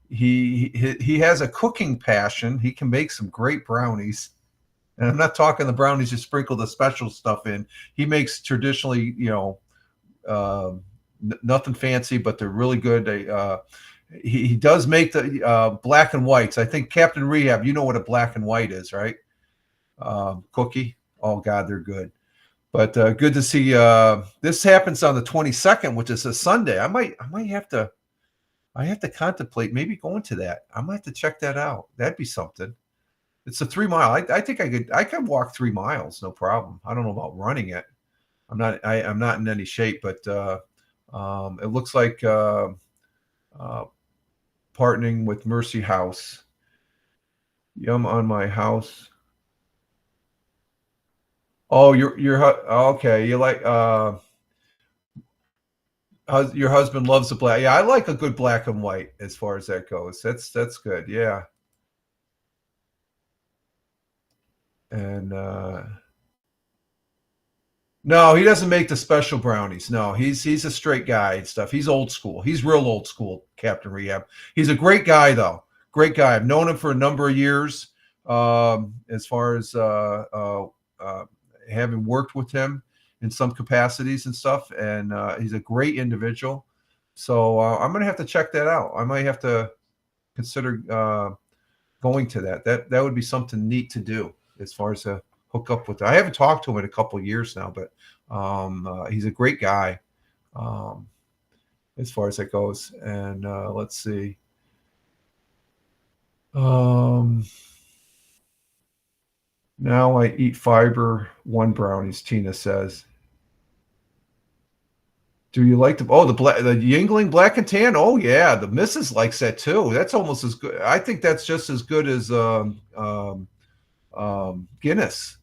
He has a cooking passion. He can make some great brownies. And I'm not talking the brownies you sprinkle the special stuff in. He makes traditionally, nothing fancy, but they're really good. He does make the black and whites. I think Captain Rehab, you know what a black and white is, right? Cookie. Oh God, they're good. But good to see. This happens on the 22nd, which is a Sunday. I might have to. I have to contemplate maybe going to that. I might have to check that out. That'd be something. It's a 3 mile. I think I could walk 3 miles, no problem. I don't know about running it. I'm not in any shape, but it looks like partnering with Mercy House. Yum on my house. Oh, you're okay. You like your husband loves the black. Yeah, I like a good black and white as far as that goes. That's good. Yeah. And no, he doesn't make the special brownies. No, he's a straight guy and stuff. He's old school. He's real old school, Captain Rehab. He's a great guy though. Great guy. I've known him for a number of years. As far as having worked with him in some capacities and stuff, and he's a great individual. So I'm gonna have to check that out. I might have to consider going to that. That would be something neat to do as far as a hook up with. I haven't talked to him in a couple of years now, but he's a great guy as far as that goes. And let's see. Now I eat fiber one brownies, Tina says. Do you like the Yingling black and tan? Oh yeah, the missus likes that too. That's almost as good. I think that's just as good as Guinness.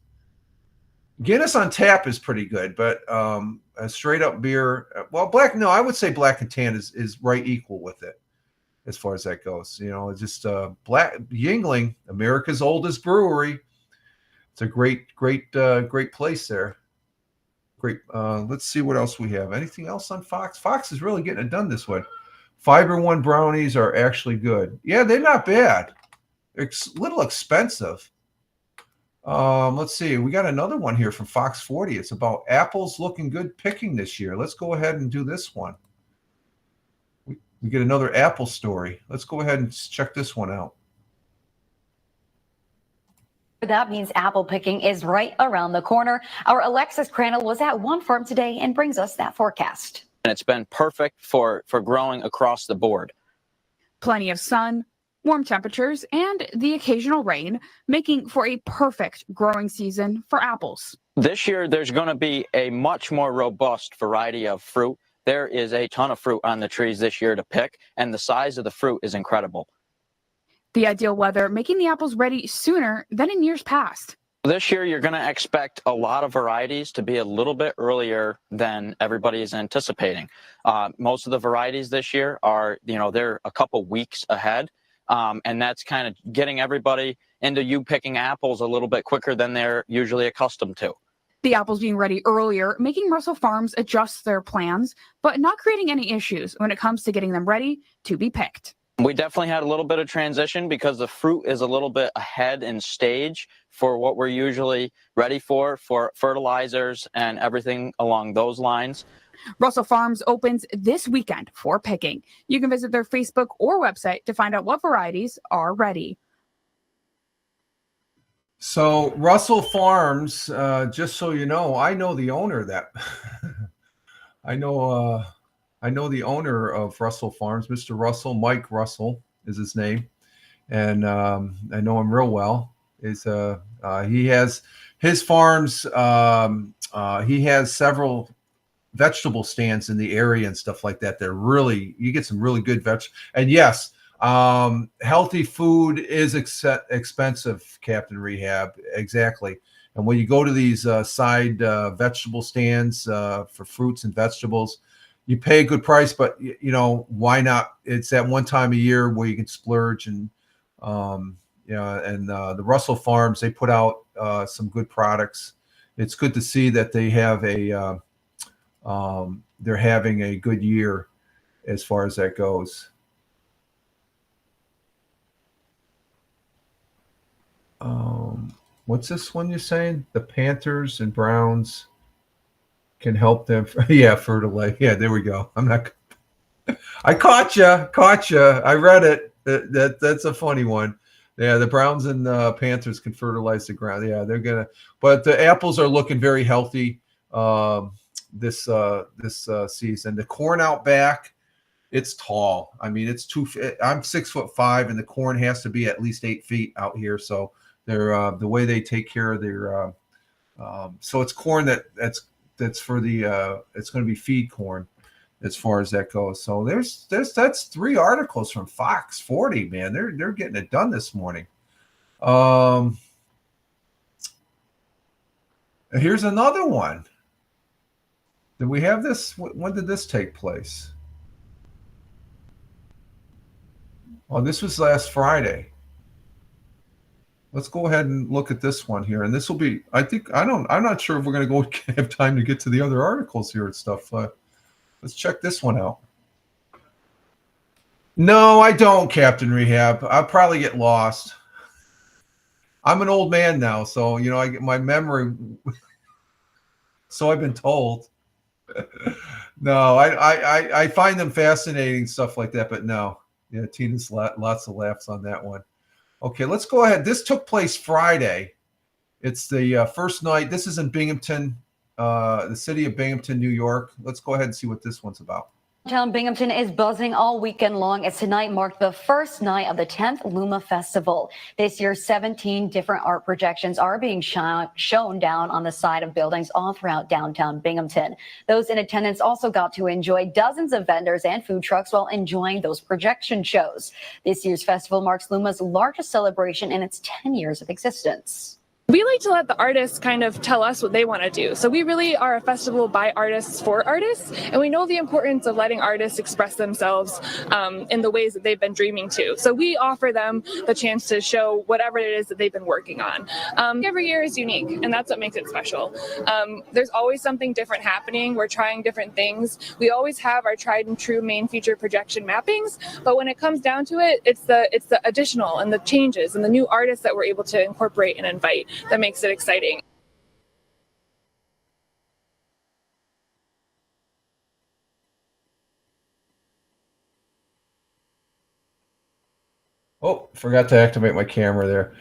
Guinness on tap is pretty good, but a straight up beer, well, I would say black and tan is right equal with it as far as that goes. You know, it's just black Yingling, America's oldest brewery. It's a great place there. Great. Let's see what else we have. Anything else on Fox? Fox is really getting it done this way. Fiber One brownies are actually good. Yeah, they're not bad. They're a little expensive. Let's see. We got another one here from Fox 40. It's about apples looking good picking this year. Let's go ahead and do this one. We get another apple story. Let's go ahead and check this one out. That means apple picking is right around the corner. Our Alexis Crandall was at one farm today and brings us that forecast. And it's been perfect for growing across the board. Plenty of sun, warm temperatures, and the occasional rain, making for a perfect growing season for apples. This year, there's going to be a much more robust variety of fruit. There is a ton of fruit on the trees this year to pick, and the size of the fruit is incredible. The ideal weather making the apples ready sooner than in years past. This year, you're going to expect a lot of varieties to be a little bit earlier than everybody is anticipating. Most of the varieties this year are, they're a couple weeks ahead. And that's kind of getting everybody into you picking apples a little bit quicker than they're usually accustomed to. The apples being ready earlier, making Russell Farms adjust their plans, but not creating any issues when it comes to getting them ready to be picked. We definitely had a little bit of transition because the fruit is a little bit ahead in stage for what we're usually ready for fertilizers and everything along those lines. Russell Farms opens this weekend for picking. You can visit their Facebook or website to find out what varieties are ready. So Russell Farms, just so you know, I know the owner of that. I know the owner of Russell Farms, Mr. Russell. Mike Russell is his name, and I know him real well. He has his farms. He has several vegetable stands in the area and stuff like that. They're really, you get some really good and yes, healthy food is expensive, Captain Rehab. Exactly. And when you go to these side vegetable stands for fruits and vegetables, you pay a good price, but why not? It's that one time a year where you can splurge and the Russell Farms, they put out some good products. It's good to see that they have they're having a good year as far as that goes. What's this one you're saying? The Panthers and Browns can help them. Yeah, fertilize. Yeah, there we go. I caught you. I read it. That's a funny one. Yeah, the Browns and Panthers can fertilize the ground. Yeah, they're gonna. But the apples are looking very healthy this season. The corn out back, it's tall. I mean, it's I'm 6'5", and the corn has to be at least 8 feet out here. So they're the way they take care of their. So it's corn that's for the. It's going to be feed corn, as far as that goes. So that's 3 articles from Fox 40, man. They're getting it done this morning. Here's another one. Did we have this? When did this take place? Oh, this was last Friday. Let's go ahead and look at this one here. And this will be, I'm not sure if we're going to go have time to get to the other articles here and stuff. Let's check this one out. No, I don't, Captain Rehab. I'll probably get lost. I'm an old man now, so I get my memory. So I've been told. No, I find them fascinating, stuff like that, but no. Yeah, Tina's lots of laughs on that one. Okay, let's go ahead. This took place Friday. It's the first night. This is in Binghamton, the city of Binghamton, New York. Let's go ahead and see what this one's about. Downtown Binghamton is buzzing all weekend long as tonight marked the first night of the 10th Luma Festival. This year, 17 different art projections are being shown down on the side of buildings all throughout downtown Binghamton. Those in attendance also got to enjoy dozens of vendors and food trucks while enjoying those projection shows. This year's festival marks Luma's largest celebration in its 10 years of existence. We like to let the artists kind of tell us what they want to do. So we really are a festival by artists for artists, and we know the importance of letting artists express themselves in the ways that they've been dreaming to. So we offer them the chance to show whatever it is that they've been working on. Every year is unique, and that's what makes it special. There's always something different happening. We're trying different things. We always have our tried and true main feature projection mappings, but when it comes down to it, it's the additional and the changes and the new artists that we're able to incorporate and invite that makes it exciting. Oh, forgot to activate my camera there.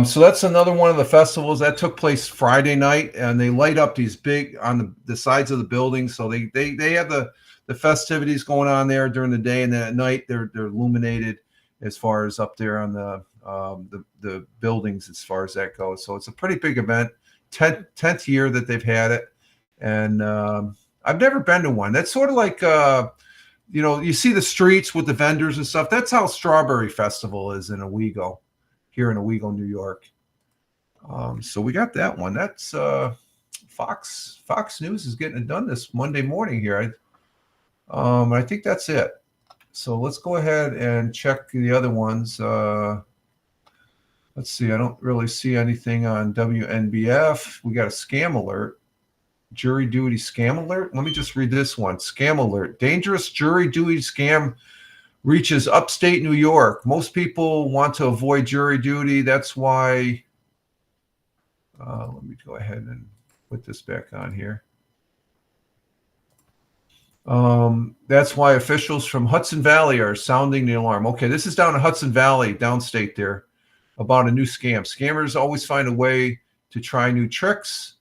So that's another one of the festivals that took place Friday night, and they light up these big on the sides of the building. So they have the festivities going on there during the day, and then at night they're illuminated as far as up there on the buildings as far as that goes. So it's a pretty big event. 10th year that they've had it, and I've never been to one. That's sort of like you see the streets with the vendors and stuff. That's how Strawberry Festival is in Owego, here in Owego, New York. So we got that one. That's Fox News is getting it done this Monday morning here. I think that's it. So let's go ahead and check the other ones. Let's see. I don't really see anything on WNBF. We got a scam alert. Jury duty scam alert. Let me just read this one. Scam alert. Dangerous jury duty scam reaches upstate New York. Most people want to avoid jury duty. That's why. Let me go ahead and put this back on here. That's why officials from Hudson Valley are sounding the alarm. Okay, this is down in Hudson Valley, downstate there, about a new scam. Scammers always find a way to try new tricks.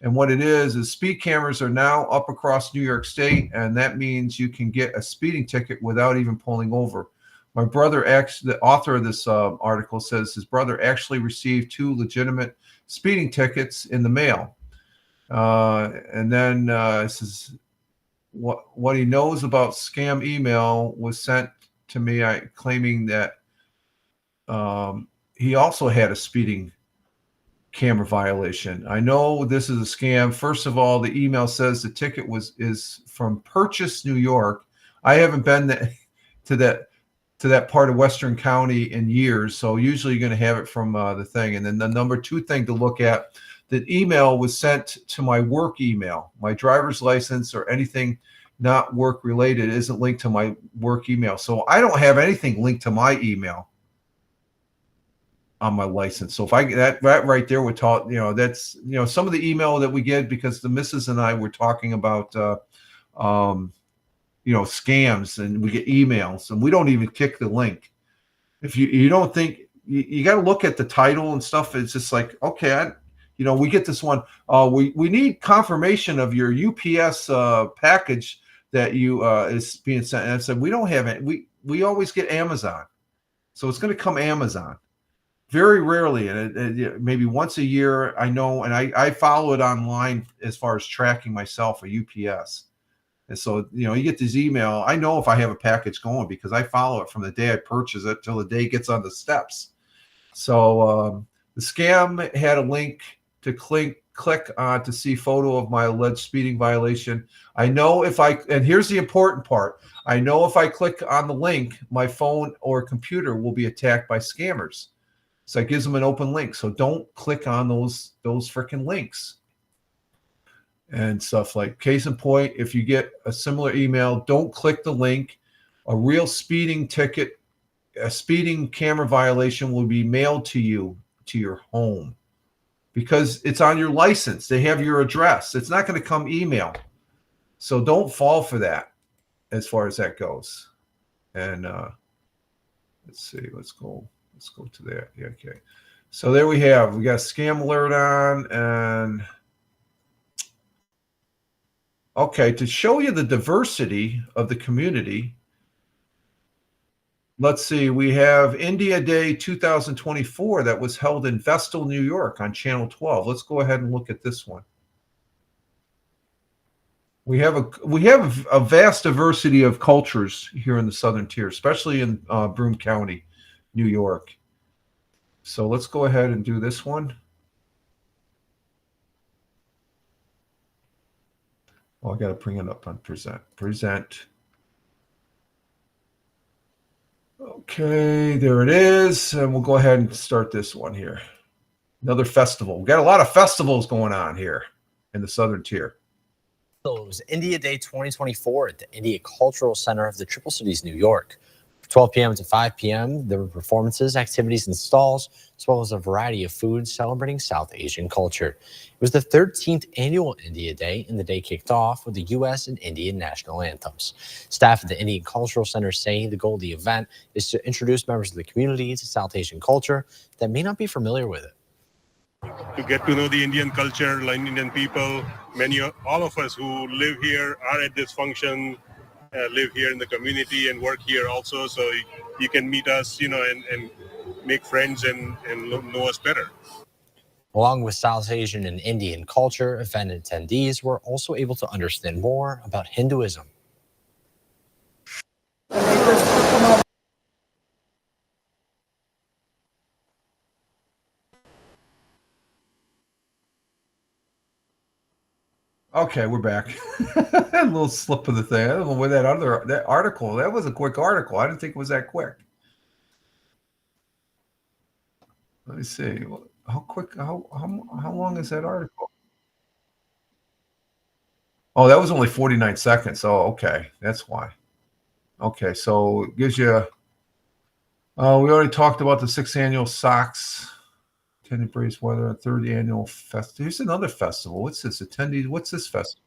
And what it is speed cameras are now up across New York State, and that means you can get a speeding ticket without even pulling over. My brother, the author of this article, says his brother actually received 2 legitimate speeding tickets in the mail. And then this is what he knows about scam email was sent to me, claiming that he also had a speeding camera violation. I know this is a scam. First of all, the email says the ticket is from Purchase, New York. I haven't been to that part of Western County in years, so usually you're going to have it from the thing. And then the number 2 thing to look at, the email was sent to my work email. My driver's license or anything not work related isn't linked to my work email. So I don't have anything linked to my email. on my license. So if I that right there would talk, that's some of the email that we get, because the missus and I were talking about scams, and we get emails and we don't even click the link. If you don't think, you got to look at the title and stuff. It's just like, okay, we get this one. We need confirmation of your UPS package that is being sent. And I said, we don't have it. We always get Amazon, so it's going to come Amazon. Very rarely, and maybe once a year, I know, and I follow it online as far as tracking myself, a UPS. And so, you get this email. I know if I have a package going because I follow it from the day I purchase it till the day it gets on the steps. So the scam had a link to click on to see photo of my alleged speeding violation. I know and here's the important part. I know if I click on the link, my phone or computer will be attacked by scammers. So it gives them an open link. So don't click on those freaking links. And stuff like, case in point, if you get a similar email, don't click the link. A real speeding ticket, a speeding camera violation will be mailed to you to your home, because it's on your license. They have your address. It's not going to come email. So don't fall for that as far as that goes. And let's see, let's go to that. Yeah, okay. So there we got scam alert on, and okay, to show you the diversity of the community, let's see, we have India Day 2024 that was held in Vestal, New York on Channel 12. Let's go ahead and look at this one. We have a vast diversity of cultures here in the Southern Tier, especially in Broome County, New York. So let's go ahead and do this one. Oh, I got to bring it up on present. Okay, there it is. And we'll go ahead and start this one here. Another festival. We got a lot of festivals going on here in the Southern Tier. It was India Day 2024 at the India Cultural Center of the Triple Cities, New York. From 12 p.m. to 5 p.m., there were performances, activities, and stalls, as well as a variety of foods celebrating South Asian culture. It was the 13th annual India Day, and the day kicked off with the U.S. and Indian national anthems. Staff at the Indian Cultural Center say the goal of the event is to introduce members of the community to South Asian culture that may not be familiar with it. To get to know the Indian culture, Indian people, all of us who live here are at this function, live here in the community and work here also. So you can meet us, and make friends and know us better. Along with South Asian and Indian culture, event attendees were also able to understand more about Hinduism. Okay, we're back. A little slip of the thing. I don't know where that article. That was a quick article. I didn't think it was that quick. Let me see. How quick? How long is that article? Oh, that was only 49 seconds. Oh, okay, that's why. Okay, so it gives you. We already talked about the 6th annual SOX. Attended Brace Weather, 3rd annual festival. Here's another festival. What's this? Attendees. What's this festival?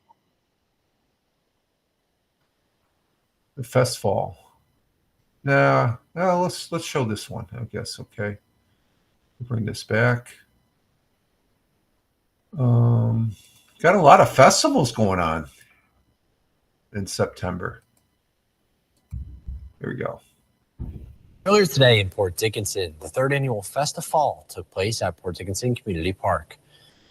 The Festfall. Nah. Let's show this one, I guess. Okay. Bring this back. Got a lot of festivals going on in September. Here we go. Earlier today in Port Dickinson, the 3rd annual Festival took place at Port Dickinson Community Park.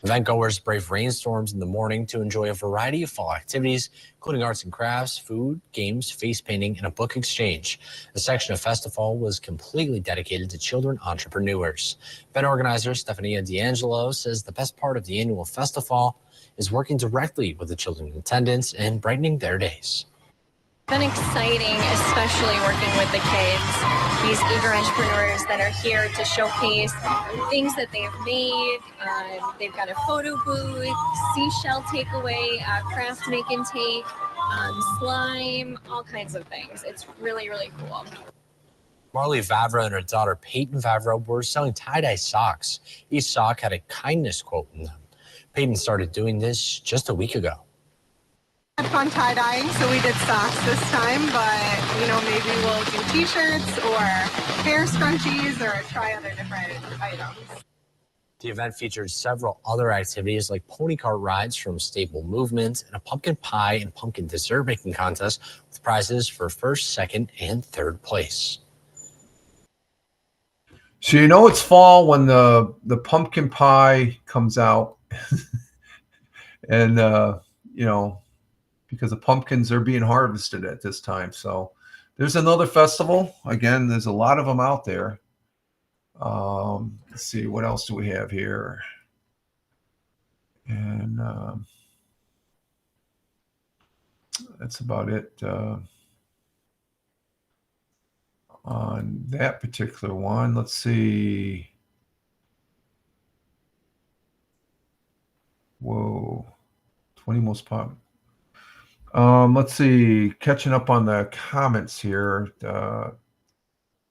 Eventgoers braved rainstorms in the morning to enjoy a variety of fall activities, including arts and crafts, food, games, face painting, and a book exchange. A section of Festival was completely dedicated to children entrepreneurs. Event organizer Stefania D'Angelo says the best part of the annual Festival is working directly with the children in attendance and brightening their days. It's been exciting, especially working with the kids, these eager entrepreneurs that are here to showcase things that they've made. They've got a photo booth, seashell takeaway, craft make and take, slime, all kinds of things. It's really, really cool. Marley Vavra and her daughter Peyton Vavra were selling tie-dye socks. Each sock had a kindness quote in them. Peyton started doing this just a week ago. Had fun tie-dyeing, so we did socks this time, but, you know, maybe we'll do t-shirts or hair scrunchies or try other different items. The event featured several other activities like pony cart rides from Staple Movement and a pumpkin pie and pumpkin dessert making contest with prizes for first, second, and third place. So you know it's fall when the pumpkin pie comes out, and you know, because the pumpkins are being harvested at this time. So there's another festival. Again, there's a lot of them out there. Let's see, what else do we have here? And that's about it on that particular one. Let's see. Whoa, 20 most popular. Let's see, catching up on the comments here.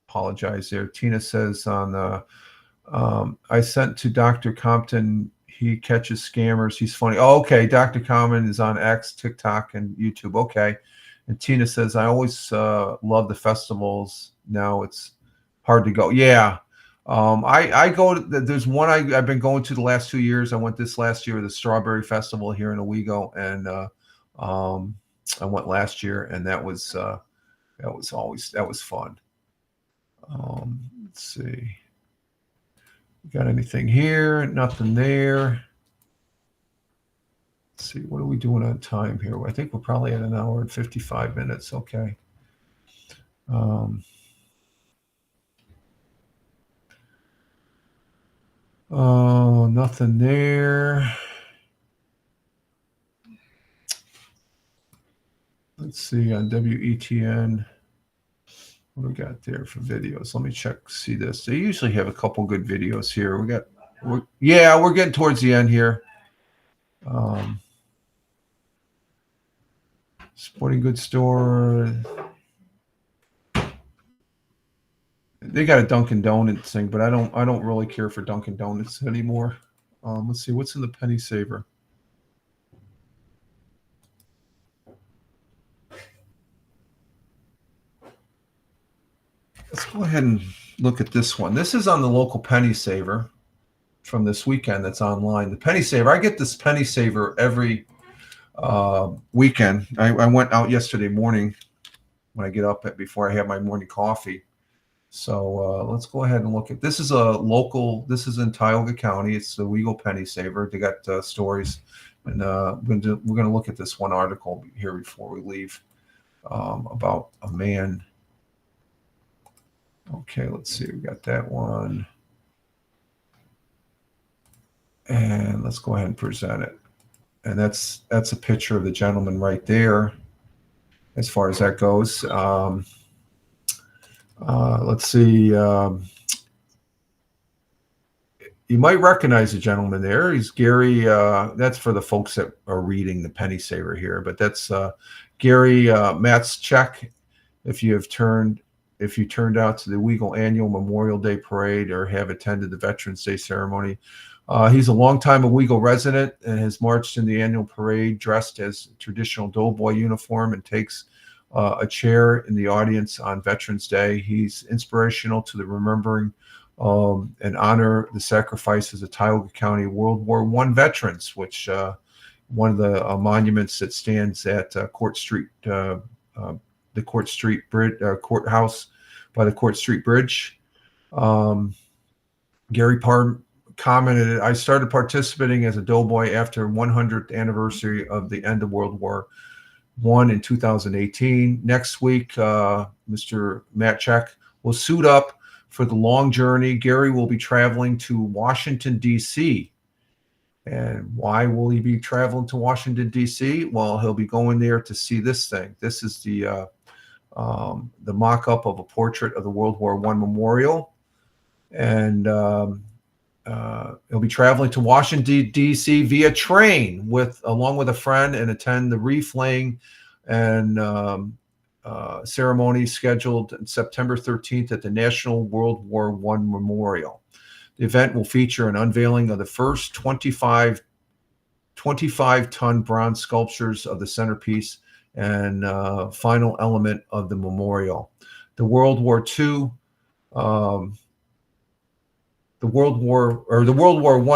Apologize there. Tina says on the I sent to Dr. Compton, he catches scammers, he's funny. Oh, okay. Dr. Compton is on X, TikTok, and YouTube. Okay. And Tina says, I always love the festivals. Now it's hard to go. Yeah. I go to, there's one I've been going to the last 2 years. I went this last year, the Strawberry Festival here in Owego, and I went last year, and that was fun. Let's see. Got anything here? Nothing there. Let's see. What are we doing on time here? I think we're probably at 1 hour and 55 minutes. Okay. Oh, nothing there. Let's see on WETN. What do we got there for videos? Let me check, see this. They usually have a couple good videos here. We're getting towards the end here. Sporting goods store. They got a Dunkin' Donuts thing, but I don't really care for Dunkin' Donuts anymore. Let's see, what's in the penny saver? Let's go ahead and look at this one. This is on the local penny saver from this weekend that's online. The penny saver, I get this penny saver every weekend. I went out yesterday morning when I get up before I have my morning coffee. So let's go ahead and look at, this is a local, this is in Tioga County. It's the Weagle Penny Saver. They got stories, and we're going to look at this one article here before we leave about a man. Okay, let's see. We got that one. And let's go ahead and present it. And that's a picture of the gentleman right there as far as that goes. Let's see. You might recognize the gentleman there. He's Gary. That's for the folks that are reading the penny saver here, but that's Gary Matschek. If you turned out to the Weagle Annual Memorial Day Parade or have attended the Veterans Day ceremony. He's a longtime Owego resident and has marched in the annual parade dressed as traditional doughboy uniform and takes a chair in the audience on Veterans Day. He's inspirational to the remembering and honor the sacrifices of Tioga County World War I veterans, which one of the monuments that stands at Court Street, the Court Street Bridge, courthouse by the Court Street Bridge. Gary Parr commented, I started participating as a doughboy after 100th anniversary of the end of World War I in 2018. Next week, Mr. Matschek will suit up for the long journey. Gary will be traveling to Washington, D.C. And why will he be traveling to Washington, D.C.? Well, he'll be going there to see this thing. This is the mock-up of a portrait of the World War I memorial. And he'll be traveling to Washington, D.C. via train along with a friend and attend the wreath laying and ceremony scheduled September 13th at the National World War I Memorial. The event will feature an unveiling of the first 25-ton bronze sculptures of the centerpiece and final element of the memorial. The World War I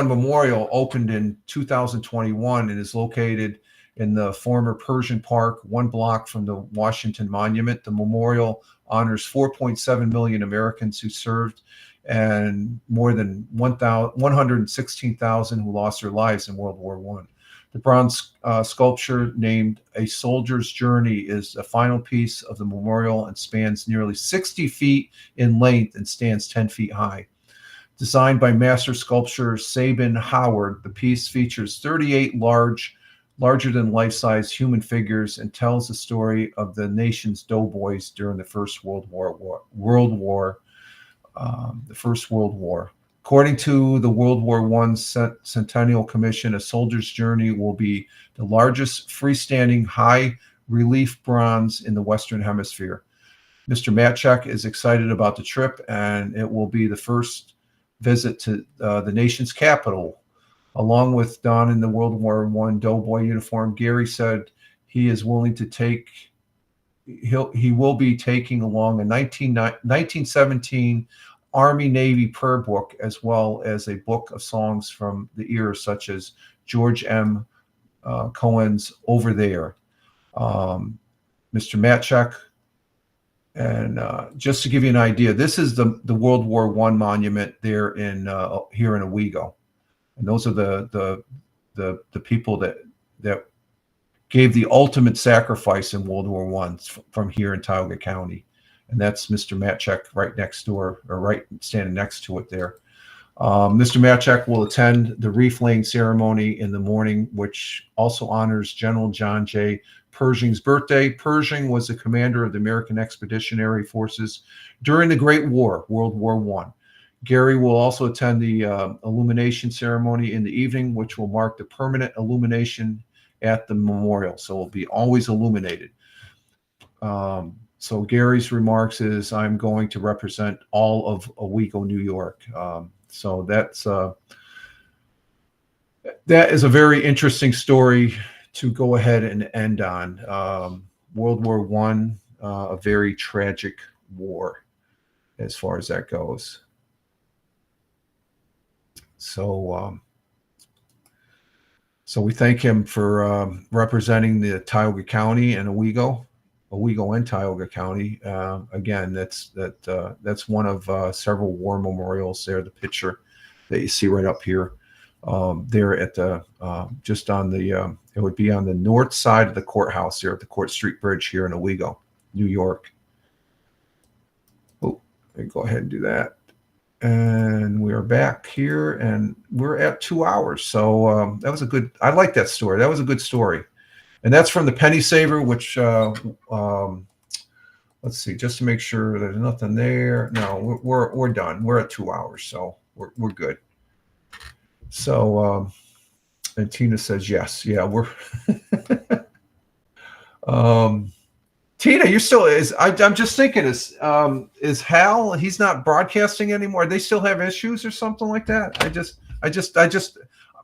Memorial opened in 2021 and is located in the former Persian Park, 1 block from the Washington Monument. The memorial honors 4.7 million Americans who served and more than 116,000 who lost their lives in World War I. The bronze sculpture named A Soldier's Journey is the final piece of the memorial and spans nearly 60 feet in length and stands 10 feet high. Designed by master sculptor Sabin Howard, the piece features 38 larger than life-size human figures and tells the story of the nation's doughboys during the First World War. According to the World War I Centennial Commission, A Soldier's Journey will be the largest freestanding high relief bronze in the Western Hemisphere. Mr. Matchek is excited about the trip, and it will be the first visit to the nation's capital. Along with Don in the World War I doughboy uniform, Gary said he is willing to take. He will be taking along a 1917 Army-Navy prayer book, as well as a book of songs from the era, such as George M. Cohen's "Over There." Mr. Matchek, and just to give you an idea, this is the World War I monument there in here in Owego. And those are the people that gave the ultimate sacrifice in World War I from here in Tioga County. And that's Mr. Matchek right next door, or right standing next to it there. Mr. Matchek will attend the wreath laying ceremony in the morning, which also honors General John J. Pershing's birthday. Pershing was the commander of the American Expeditionary Forces during the Great War, World War I. Gary will also attend the illumination ceremony in the evening, which will mark the permanent illumination at the memorial. So it will be always illuminated. So Gary's remarks is, "I'm going to represent all of Owego, New York." So that is a very interesting story to go ahead and end on. World War I, a very tragic war as far as that goes. So we thank him for representing the Tioga County and Owego and Tioga County. Again, that's one of several war memorials there. The picture that you see right up here, there at the just on the it would be on the north side of the courthouse there at the Court Street Bridge here in Owego, New York. Oh, let me go ahead and do that. And we are back here, and we're at 2 hours. So that was a good. I like that story. That was a good story. And that's from the Penny Saver, which, let's see, just to make sure there's nothing there. No, we're done. We're at 2 hours, so we're good. So, and Tina says yes. Yeah, we're. Tina, you're still I'm just thinking is Hal? He's not broadcasting anymore. They still have issues or something like that. I just.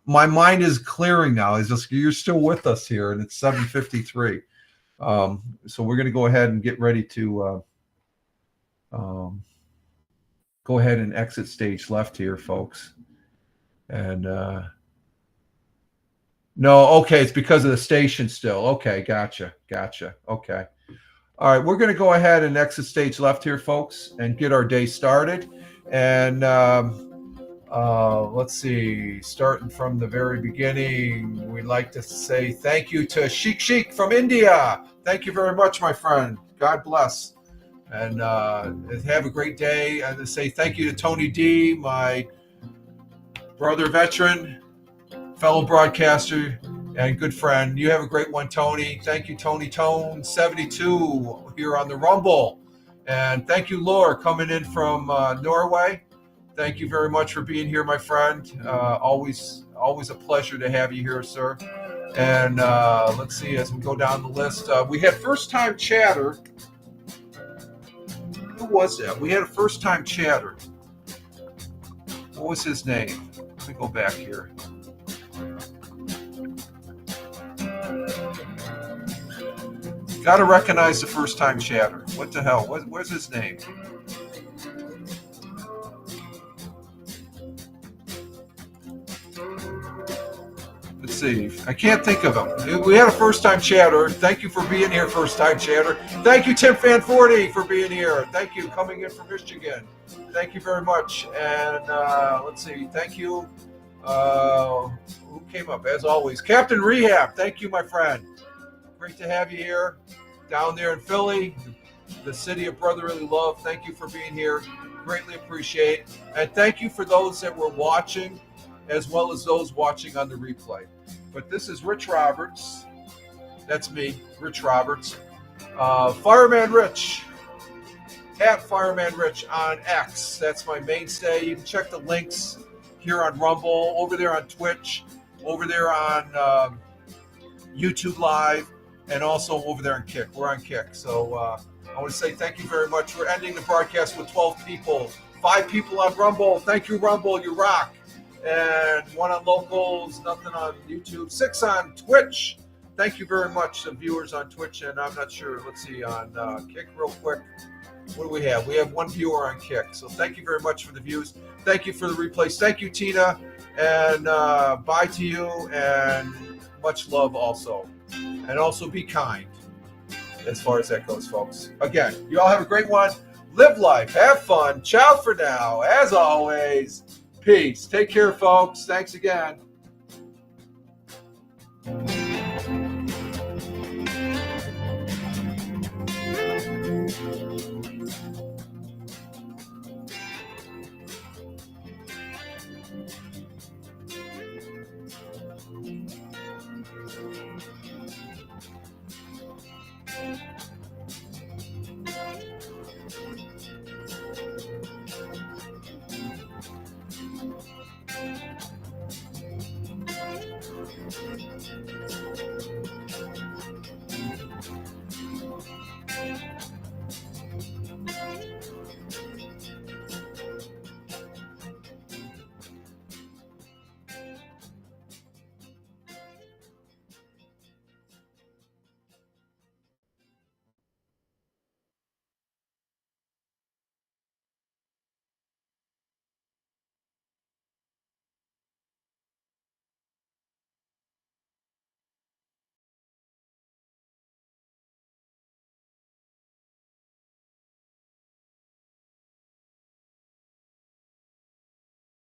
My mind is clearing now. It's just you're still with us here, and it's 7:53. So we're going to go ahead and get ready to go ahead and exit stage left here, folks. And no, okay, it's because of the station still. Okay, gotcha. Okay. All right, we're going to go ahead and exit stage left here, folks, and get our day started. And let's see, starting from the very beginning, we'd like to say thank you to Sheik from India. Thank you very much, my friend. God bless. And have a great day. And to say thank you to Tony D, my brother veteran, fellow broadcaster, and good friend. You have a great one, Tony. Thank you, Tony Tone 72 here on the Rumble. And thank you, Laura, coming in from Norway. Thank you very much for being here, my friend. Always a pleasure to have you here, sir. And let's see, as we go down the list, we had first-time chatter was that? We had a first-time chatter. What was his name? Let me go back here. Got to recognize the first-time chatter. What the hell? Where's his name? Let's see. I can't think of him. We had a first-time chatter. Thank you for being here, first-time chatter. Thank you, Tim Fanforty, for being here. Thank you, coming in from Michigan. Thank you very much. And let's see. Thank you. Who came up? As always, Captain Rehab. Thank you, my friend. Great to have you here down there in Philly, the city of brotherly love. Thank you for being here. Greatly appreciate. And thank you for those that were watching, as well as those watching on the replay. But this is Rich Roberts. That's me, Rich Roberts. Fireman Rich, at Fireman Rich on X. That's my mainstay. You can check the links here on Rumble, over there on Twitch, over there on YouTube Live, and also over there on Kick. We're on Kick. So I want to say thank you very much. We're ending the broadcast with 12 people. 5 people on Rumble. Thank you, Rumble. You rock. And 1 on Locals, nothing on YouTube. 6 on Twitch. Thank you very much, the viewers on Twitch. And I'm not sure. Let's see, on Kick real quick. What do we have? We have 1 viewer on Kick. So thank you very much for the views. Thank you for the replays. Thank you, Tina. And bye to you. And much love also. And also be kind as far as that goes, folks. Again, you all have a great one. Live life. Have fun. Ciao for now. As always, peace. Take care, folks. Thanks again.